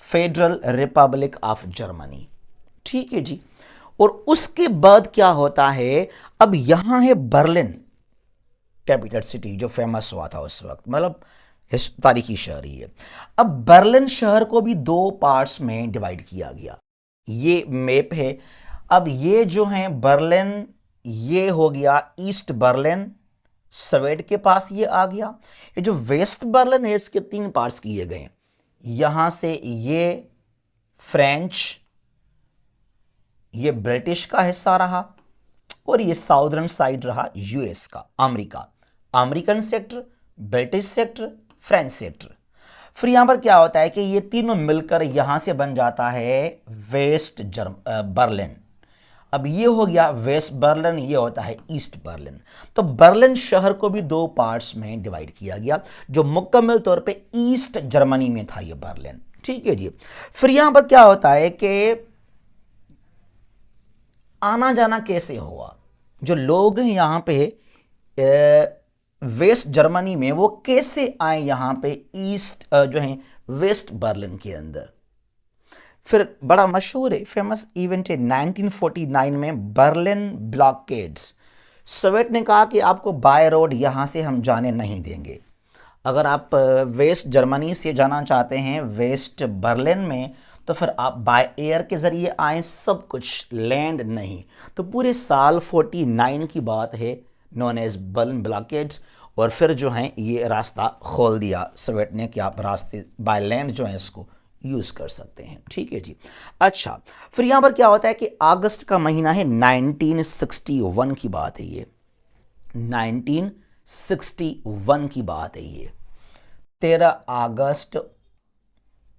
फेडरल रिपब्लिक ऑफ जर्मनी। ठीक है जी। और उसके बाद क्या होता है, अब यहां है बर्लिन कैपिटल सिटी जो फेमस हुआ था उस वक्त, मतलब तारीखी शहर ही है। अब बर्लिन शहर को भी 2 पार्ट्स में डिवाइड किया गया। ये मैप है। अब ये जो है बर्लिन, ये हो गया ईस्ट बर्लिन, सोवियत के पास ये आ गया। ये जो वेस्ट बर्लिन है इसके 3 पार्ट्स किए गए। यहां से ये फ्रेंच, ये ब्रिटिश का हिस्सा रहा, और ये साउदर्न साइड रहा यूएस का, America, American sector, British sector, French sector. फिर यहां पर क्या होता है कि ये तीनों मिलकर यहां से बन जाता है वेस्ट बर्लिन। अब ये हो गया वेस्ट बर्लिन, ये होता है ईस्ट बर्लिन। तो बर्लिन शहर को भी 2 पार्ट्स में डिवाइड किया गया, जो मुकम्मल तौर पे ईस्ट जर्मनी में था ये बर्लिन। ठीक है जी। फिर यहां पर क्या होता है कि आना जाना कैसे हुआ, जो लोग हैं यहां पे वेस्ट जर्मनी में, वो कैसे आए यहां पे ईस्ट जो है वेस्ट बर्लिन के अंदर। फिर बड़ा मशहूर है, फेमस इवेंट है 1949 में बर्लिन ब्लॉकेड्स। सोवियत ने कहा कि आपको बाय रोड यहां से हम जाने नहीं देंगे। अगर आप वेस्ट जर्मनी से जाना चाहते हैं वेस्ट बर्लिन में, तो फिर आप बाय एयर के ज़रिए आए, सब कुछ लैंड नहीं। तो पूरे साल 49 की बात है, नॉन एज बर्लिन ब्लॉकेड्स। और फिर जो है ये रास्ता खोल दिया सोवियत ने कि आप रास्ते बाय लैंड जो है इसको यूज़ कर सकते हैं। ठीक है जी। अच्छा, फिर यहाँ पर क्या होता है कि अगस्त का महीना है, 1961 की बात है ये, 1961 की बात है ये। 13 अगस्त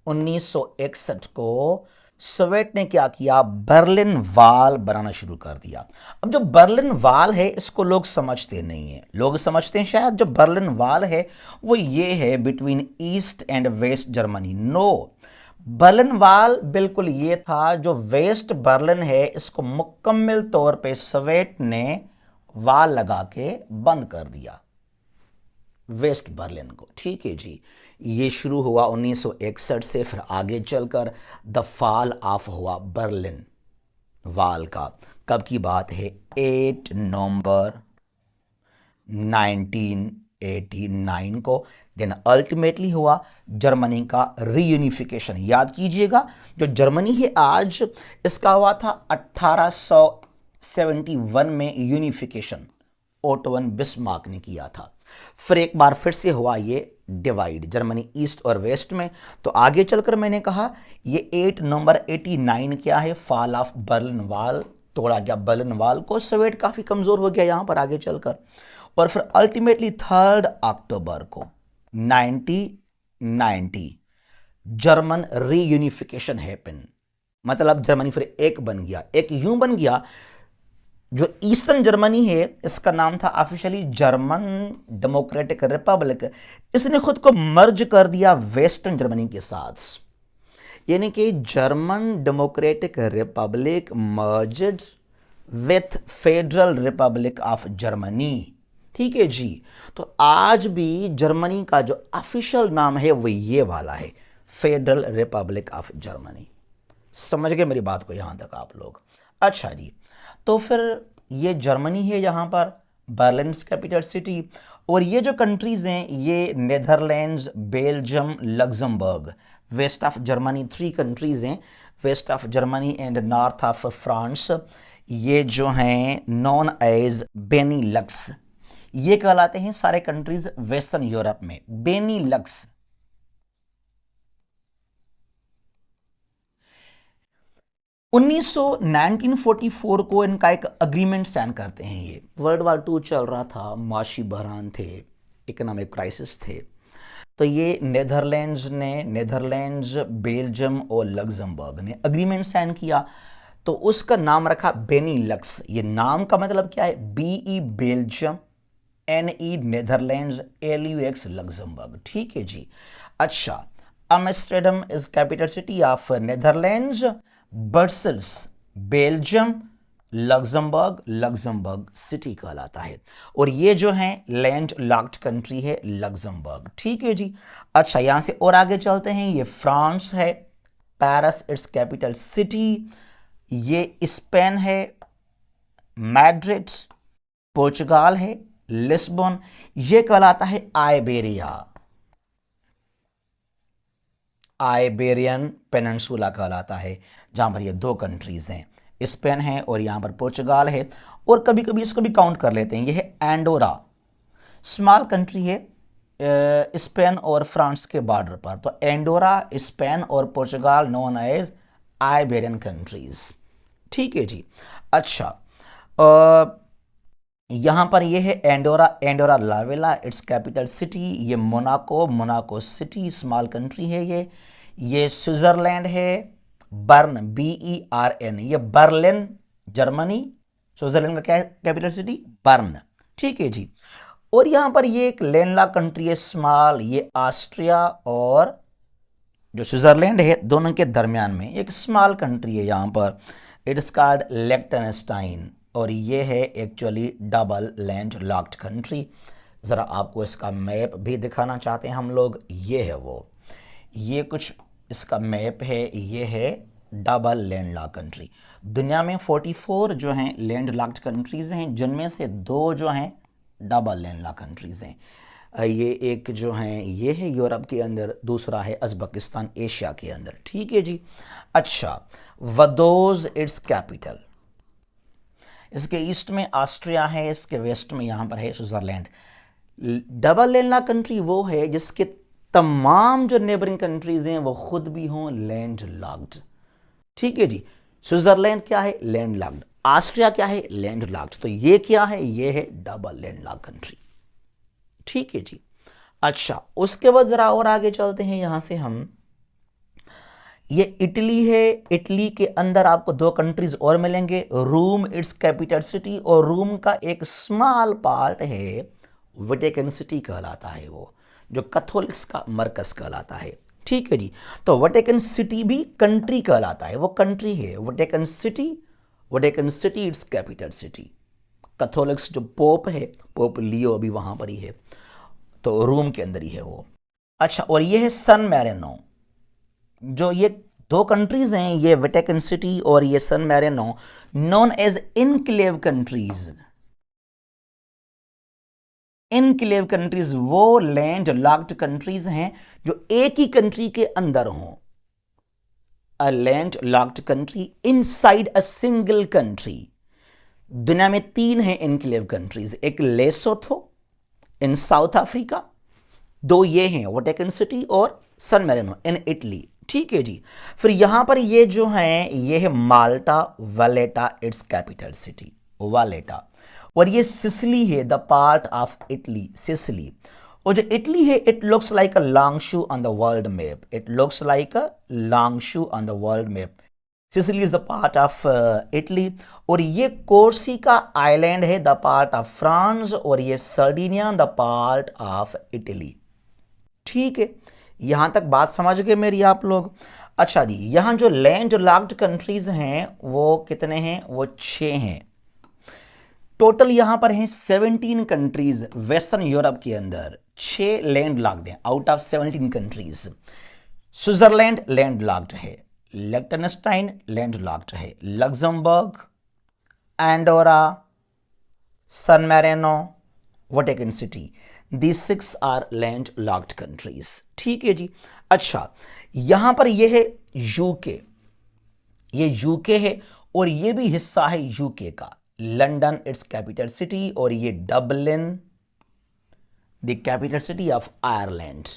1961 को सोवियत ने क्या किया, बर्लिन वॉल बनाना शुरू कर दिया। अब जो बर्लिन वॉल है इसको लोग समझते नहीं है। लोग समझते हैं शायद जो बर्लिन वॉल है वो ये है between east and west Germany. No, Berlin wall बिल्कुल ये था, जो वेस्ट बर्लिन है इसको मुकम्मल तौर पे सोवियत ने वॉल लगा के बंद कर दिया वेस्ट बर्लिन को। ठीक है जी। ये शुरू हुआ 1961 से, फिर आगे चलकर द फॉल ऑफ हुआ बर्लिन वॉल का। कब की बात है, 8 नवंबर 1989 को। देन अल्टीमेटली हुआ जर्मनी का रीयूनिफिकेशन। याद कीजिएगा, जो जर्मनी है आज, इसका हुआ था 1871 में यूनिफिकेशन, ओटो वन बिस्मार्क ने किया था। फिर एक बार फिर से हुआ ये डिवाइड जर्मनी ईस्ट और वेस्ट में। तो आगे चलकर मैंने कहा ये 8 नवंबर 89 क्या है, फॉल ऑफ बर्लिन वॉल, तोड़ा गया बर्लिन वॉल को। सोवियत काफी कमजोर हो गया यहां पर आगे चलकर। और फिर अल्टीमेटली 3 अक्टूबर को 1990 जर्मन रीयूनिफिकेशन हैपन। मतलब जर्मनी फिर एक बन गया, एक यूं बन गया, जो ईस्टर्न जर्मनी है इसका नाम था ऑफिशियली जर्मन डेमोक्रेटिक रिपब्लिक, इसने खुद को मर्ज कर दिया वेस्टर्न जर्मनी के साथ, यानी कि German democratic Republic merged with federal Republic of Germany. ठीक है जी। तो आज भी जर्मनी का जो ऑफिशियल नाम है वो ये वाला है, फेडरल रिपब्लिक ऑफ जर्मनी। समझ गए मेरी बात को यहां तक आप लोग? अच्छा जी, तो फिर ये जर्मनी है यहाँ पर, बर्लिन कैपिटल सिटी, और ये जो कंट्रीज़ हैं ये Netherlands, Belgium, Luxembourg, west of Germany 3 countries हैं, west of Germany and north of France, ये जो हैं नॉन एज बेनीलक्स, ये कहलाते हैं सारे कंट्रीज वेस्टर्न यूरोप में, बेनीलक्स। उन्नीस 1944 को इनका एक अग्रीमेंट साइन करते हैं। ये वर्ल्ड वार 2 चल रहा था, माशी बहरान थे, इकोनॉमिक क्राइसिस थे, तो ये नेदरलैंड्स, बेल्जियम और लग्जमबर्ग ने अग्रीमेंट साइन किया, तो उसका नाम रखा बेनीलक्स। ये नाम का मतलब क्या है? BE Belgium, NE Netherlands, LUX Luxembourg. ठीक है जी। अच्छा, Amsterdam is capital city of Netherlands, Brussels Belgium, Luxembourg city कहलाता है, और ये जो है लैंड लॉक्ड कंट्री है लग्जमबर्ग। ठीक है जी। अच्छा, यहां से और आगे चलते हैं, ये फ्रांस है, पेरिस इट्स कैपिटल सिटी, ये स्पेन है, मैड्रिड, पोर्चुगाल है, लिस्बन, ये कहलाता है आइबेरियन पेनिनसुला कहलाता है, जहां पर ये 2 कंट्रीज हैं, स्पेन है और यहां पर पोर्चुगाल है, और कभी कभी इसको भी काउंट कर लेते हैं, ये है एंडोरा, स्मॉल कंट्री है स्पेन और फ्रांस के बॉर्डर पर, तो एंडोरा, स्पेन और Portugal known as Iberian countries. ठीक है जी। अच्छा, यहां पर ये है एंडोरा लावेला, इट्स कैपिटल सिटी, ये मोनाको सिटी, स्मॉल कंट्री है ये स्विट्जरलैंड है, बर्न, BERN, ये बर्लिन जर्मनी, स्विट्जरलैंड का क्या है कैपिटल सिटी? बर्न। ठीक है जी। और यहां पर ये एक लैंडलॉक कंट्री है स्मॉल, ये ऑस्ट्रिया और जो स्विट्जरलैंड है दोनों के दरमियान में एक स्मॉल कंट्री है यहां पर, इट्स कॉल्ड लिechtenstein, और ये है actually double land locked country. ज़रा आपको इसका मैप भी दिखाना चाहते हैं हम लोग, ये है वो, ये कुछ इसका मैप है, ये है डबल लैंड लॉक्ड कंट्री। दुनिया में 44 जो हैं लैंड लॉक्ड कंट्रीज़ हैं, जिनमें से 2 जो हैं डबल लैंड लॉक्ड कंट्रीज़ हैं। ये एक जो हैं ये है यूरोप के अंदर, दूसरा है उज़्बेकिस्तान एशिया के अंदर। ठीक है जी। अच्छा, वडोज इट्स कैपिटल, इसके ईस्ट में ऑस्ट्रिया है, इसके वेस्ट में यहां पर है स्विट्जरलैंड। डबल लैंड कंट्री वो है जिसके तमाम जो नेबरिंग कंट्रीज हैं वो खुद भी हों लैंड लॉक्ड। ठीक है जी। स्विट्जरलैंड क्या है? Land locked. ऑस्ट्रिया क्या है? Land locked. तो ये क्या है? ये है डबल लैंड लॉक्ड कंट्री। ठीक है जी। अच्छा, उसके बाद जरा और आगे चलते हैं, यहां से हम, ये इटली है, इटली के अंदर आपको 2 कंट्रीज और मिलेंगे, रोम इट्स कैपिटल सिटी, और रोम का एक स्मॉल पार्ट है वेटिकन सिटी कहलाता है, वो जो कैथोलिक्स का मरकज कहलाता है। ठीक है जी। तो वेटिकन सिटी भी कंट्री कहलाता है, वो कंट्री है Vatican city it's capital city. Catholics जो पोप है, पोप लियो भी वहां पर ही है, तो रोम के अंदर ही है वो। अच्छा, और ये है सन मैरिनो, जो ये 2 कंट्रीज हैं, ये वेटिकन सिटी और ये San Marino, known as enclave countries. Enclave countries वो लैंड लॉक्ड कंट्रीज हैं जो एक ही कंट्री के अंदर हों। A land locked country inside a single country. दुनिया में 3 हैं इनक्लेव कंट्रीज, एक लेसोथो इन साउथ अफ्रीका, 2 ये हैं वेटिकन सिटी और सन मैरिनो इन इटली। ठीक है जी। फिर यहां पर ये जो है ये है Malta, Valletta its capital city, Valletta, और ये सिसिली है, the part of Italy, Sicily. और जो इटली है, it looks like a long shoe on the world map, it looks like a long shoe on the world map. Sicily is the part of Italy, और ये Corsica island है the part of France, और ये Sardinia the part of Italy. ठीक है, यहां तक बात समझ गए मेरी आप लोग। अच्छा जी, यहां जो लैंड लॉक्ड कंट्रीज हैं वो कितने हैं? वो 6 हैं टोटल। यहां पर हैं 17 कंट्रीज वेस्टर्न यूरोप के अंदर, 6 लैंड लॉक्ड हैं out of 17 countries. Switzerland land locked है, लिechtenstein लैंड लॉक्ड है, Luxembourg, Andorra, San Marino, Vatican city, the 6 are land locked countries. ठीक है जी। अच्छा, यहां पर यह है यूके, ये यूके है और ये भी हिस्सा है यूके का। लंदन इट्स कैपिटल सिटी, और ये Dublin the capital city of Ireland.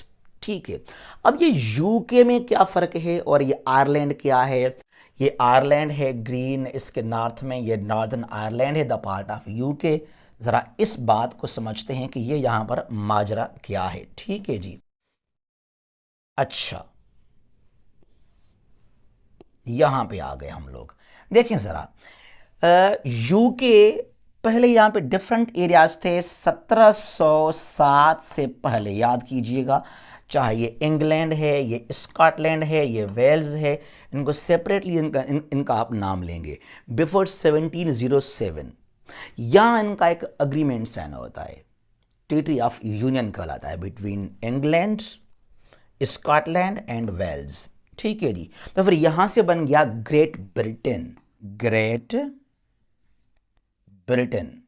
ठीक है, अब ये यूके में क्या फर्क है और ये आयरलैंड क्या है? ये आयरलैंड है ग्रीन, इसके नॉर्थ में ये नॉर्दर्न आयरलैंड है द पार्ट ऑफ यूके। जरा इस बात को समझते हैं कि ये यहां पर माजरा क्या है। ठीक है जी। अच्छा, यहां पे आ गए हम लोग। देखें जरा, यूके पहले यहां पे डिफरेंट एरियाज थे 1707 से पहले, याद कीजिएगा। चाहे ये इंग्लैंड है, ये स्कॉटलैंड है, ये वेल्स है, इनको सेपरेटली इनका आप नाम लेंगे। बिफोर 1707 यहां इनका एक अग्रीमेंट साइन होता है, ट्रीटी ऑफ यूनियन कहलाता है, between England, Scotland and Wales. ठीक है जी। तो फिर यहां से बन गया ग्रेट ब्रिटेन, ग्रेट ब्रिटेन।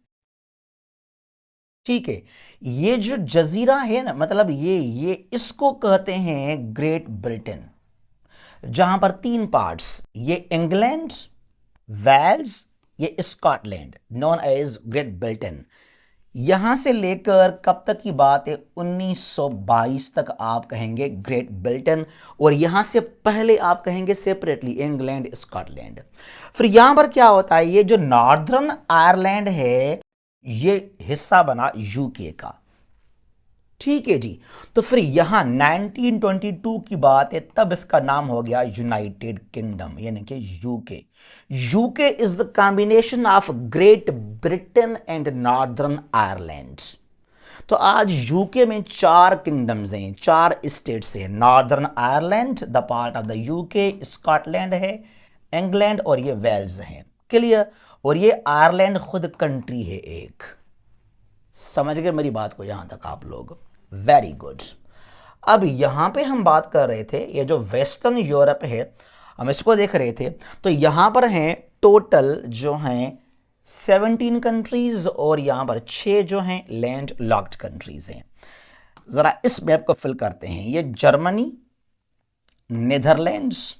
ठीक है, ये जो जजीरा है ना, मतलब ये इसको कहते हैं ग्रेट ब्रिटेन, जहां पर 3 पार्ट्स, ये इंग्लैंड, वेल्स, ये Scotland, known as Great Britain. यहां से लेकर कब तक की बात है? 1922 तक आप कहेंगे ग्रेट ब्रिटेन, और यहां से पहले आप कहेंगे सेपरेटली इंग्लैंड, स्कॉटलैंड। फिर यहां पर क्या होता है, ये जो नॉर्दर्न आयरलैंड है ये हिस्सा बना यूके का। ठीक है जी। तो फिर यहां 1922 की बात है, तब इसका नाम हो गया यूनाइटेड किंगडम, यानी कि UK. UK is the combination of great Britain and northern Ireland. तो आज यूके में 4 किंगडम्स हैं, 4 स्टेट्स हैं। Northern Ireland the part of the UK, Scotland है, इंग्लैंड और ये वेल्स है। क्लियर? और ये आयरलैंड खुद कंट्री है एक। समझ गए मेरी बात को यहां तक आप लोग? Very good. अब यहां पे हम बात कर रहे थे, ये जो वेस्टर्न यूरोप है हम इसको देख रहे थे, तो यहां पर हैं टोटल जो हैं 17 कंट्रीज, और यहां पर 6 जो हैं लैंड लॉक्ड कंट्रीज हैं। जरा इस मैप को फिल करते हैं। ये जर्मनी, नीदरलैंड्स,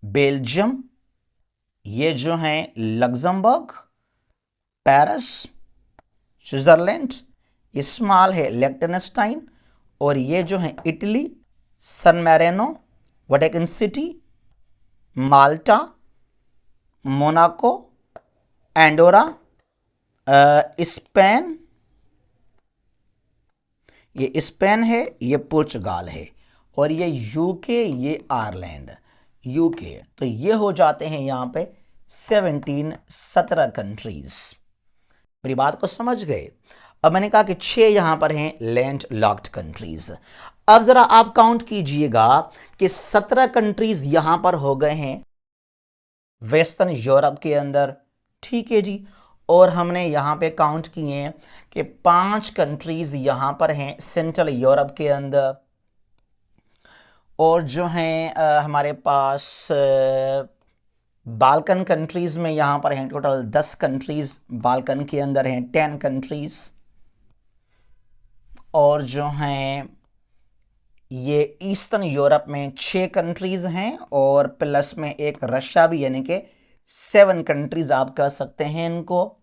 बेल्जियम, ये जो हैं लग्जमबर्ग, पेरिस, स्विट्जरलैंड, ये स्मॉल है लिechtenstein, और ये जो है इटली, सन मैरिनो, वटिकन सिटी, माल्टा, मोनाको, एंडोरा, स्पेन, ये स्पेन है, ये पुर्तगाल है, और ये यूके, ये आयरलैंड, यूके। तो ये हो जाते हैं यहां पे 17 कंट्रीज। मेरी बात को समझ गए? अब मैंने कहा कि 6 यहां पर हैं लैंड लॉक्ड कंट्रीज। अब जरा आप काउंट कीजिएगा कि 17 कंट्रीज यहां पर हो गए हैं वेस्टर्न यूरोप के अंदर। ठीक है जी। और हमने यहां पे काउंट किए हैं कि 5 कंट्रीज यहां पर हैं सेंट्रल यूरोप के अंदर, और जो हैं हमारे पास बाल्कन कंट्रीज में यहां पर हैं टोटल 10 कंट्रीज, बाल्कन के अंदर हैं 10 कंट्रीज, और जो हैं ये ईस्टर्न यूरोप में 6 कंट्रीज हैं, और प्लस में एक रशिया भी, यानी कि 7 कंट्रीज आप कह सकते हैं इनको।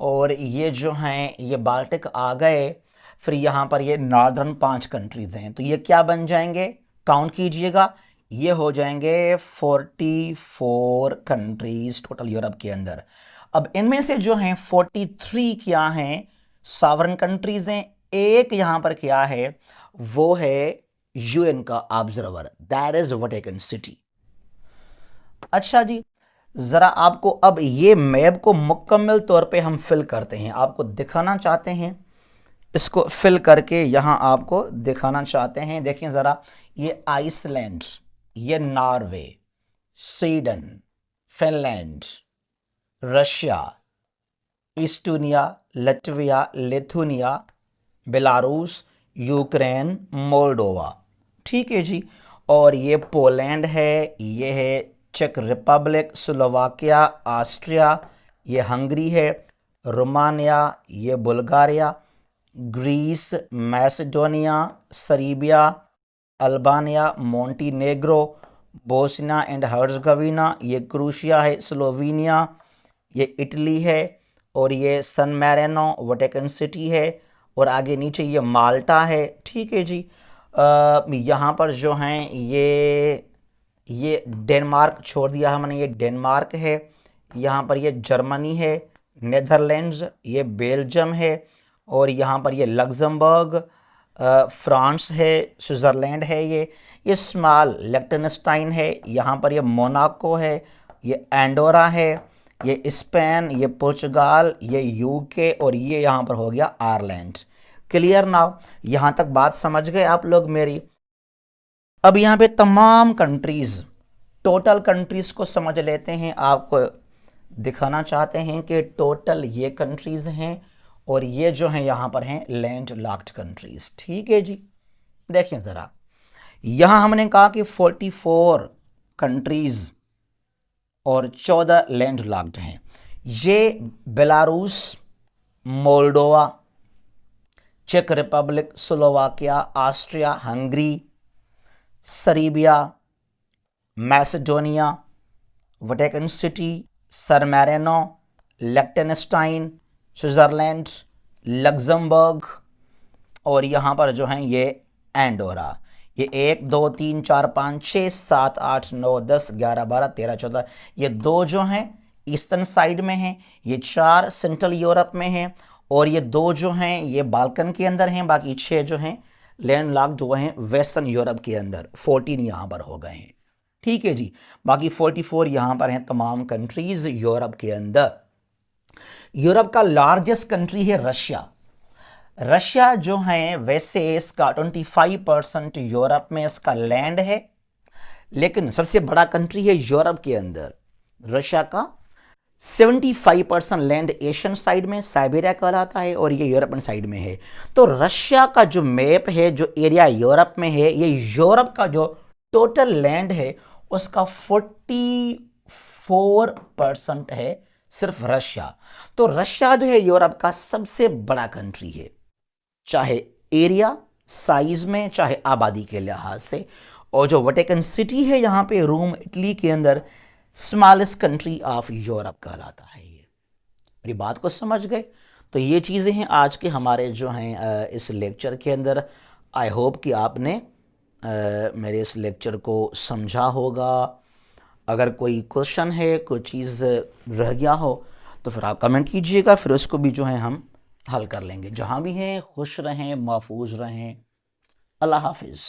और ये जो हैं ये बाल्टिक आ गए। फिर यहां पर ये नॉर्दर्न 5 कंट्रीज हैं, तो ये क्या बन जाएंगे? काउंट कीजिएगा, ये हो जाएंगे 44 कंट्रीज टोटल यूरोप के अंदर। अब इनमें से जो हैं 43 क्या हैं? सॉवरन कंट्रीज हैं। एक यहां पर क्या है? वो है यूएन का ऑब्जर्वर, दैट इज वटिकन सिटी। अच्छा जी, ज़रा आपको अब ये मैप को मुकम्मल तौर पे हम फिल करते हैं, आपको दिखाना चाहते हैं, इसको फिल करके यहाँ आपको दिखाना चाहते हैं। देखिए ज़रा, ये आइसलैंड, ये Norway, Sweden, Finland, Russia, Estonia, Latvia, Lithuania, Belarus, Ukraine, Moldova. ठीक है जी। और ये पोलैंड है, ये है चेक रिपब्लिक, स्लोवाकिया, ऑस्ट्रिया, ये हंगरी है, रोमानिया, ये Bulgaria, Greece, Macedonia, Serbia, Albania, Montenegro, Bosnia and Herzegovina, ये क्रोएशिया है, स्लोवेनिया, ये इटली है, और ये सन मैरिनो वेटिकन सिटी है, और आगे नीचे ये माल्टा है। ठीक है जी। यहाँ पर जो हैं ये डेनमार्क छोड़ दिया हमने, ये डेनमार्क है, यहाँ पर ये जर्मनी है, नेदरलैंड्स, ये बेल्जियम है, और यहाँ पर ये लग्जमबर्ग, फ्रांस है, स्विट्ज़रलैंड है, ये स्मॉल लिechtenstein है, यहाँ पर ये मोनाको है, ये एंडोरा है, ये स्पेन, ये पुर्तगाल, ये यूके, और ये यहाँ पर हो गया आयरलैंड। Clear now? यहाँ तक बात समझ गए आप लोग मेरी? अब यहाँ पे तमाम कंट्रीज, टोटल कंट्रीज को समझ लेते हैं। आपको दिखाना चाहते हैं कि टोटल ये कंट्रीज हैं, और ये जो हैं यहाँ पर हैं लैंड लॉक्ड कंट्रीज। ठीक है जी। देखिए ज़रा, यहाँ हमने कहा कि 44 कंट्रीज और 14 लैंड लॉक्ड हैं। ये बेलारूस, मोल्डोवा, चेक Republic, Slovakia, Austria, Hungary, Serbia, Macedonia, Vatican city, San Marino, Liechtenstein, Switzerland, Luxembourg, और यहाँ पर जो हैं ये एंडोरा। ये 1 2 3 4 5 6 7 8 9 10 11 12 13 14, ये 2 जो हैं ईस्टर्न साइड में हैं, ये 4 सेंट्रल यूरोप में हैं, और ये 2 जो हैं ये बाल्कन के अंदर हैं। बाकी 6 जो हैं लैंड लॉक्ड हुए हैं वेस्टर्न यूरोप के अंदर। 14 यहाँ पर हो गए हैं। ठीक है जी। बाकी 44 यहाँ पर हैं तमाम कंट्रीज यूरोप के अंदर। यूरोप का लार्जेस्ट कंट्री है रशिया। रशिया जो है वैसे इसका 25% यूरोप में इसका लैंड है, लेकिन सबसे बड़ा कंट्री है यूरोप के अंदर। रशिया का 75% लैंड एशियन साइड में, साइबेरिया कहलाता है, और ये यूरोपियन साइड में है। तो रशिया का जो मैप है, जो एरिया यूरोप में है, ये यूरोप का जो टोटल लैंड है उसका 44% है सिर्फ रशिया। तो रशिया जो है यूरोप का सबसे बड़ा कंट्री है, चाहे एरिया साइज में, चाहे आबादी के लिहाज से। और जो वेटिकन सिटी है यहाँ पे रोम इटली के अंदर, स्मॉलेस्ट कंट्री ऑफ यूरोप कहलाता है। ये मेरी बात को समझ गए? तो ये चीज़ें हैं आज के हमारे जो हैं इस लेक्चर के अंदर। आई होप कि आपने मेरे इस लेक्चर को समझा होगा। अगर कोई क्वेश्चन है, कोई चीज़ रह गया हो, तो फिर आप कमेंट कीजिएगा, फिर उसको भी जो है हम हल कर लेंगे। जहाँ भी हैं खुश रहें, महफूज रहें। अल्लाह हाफिज़।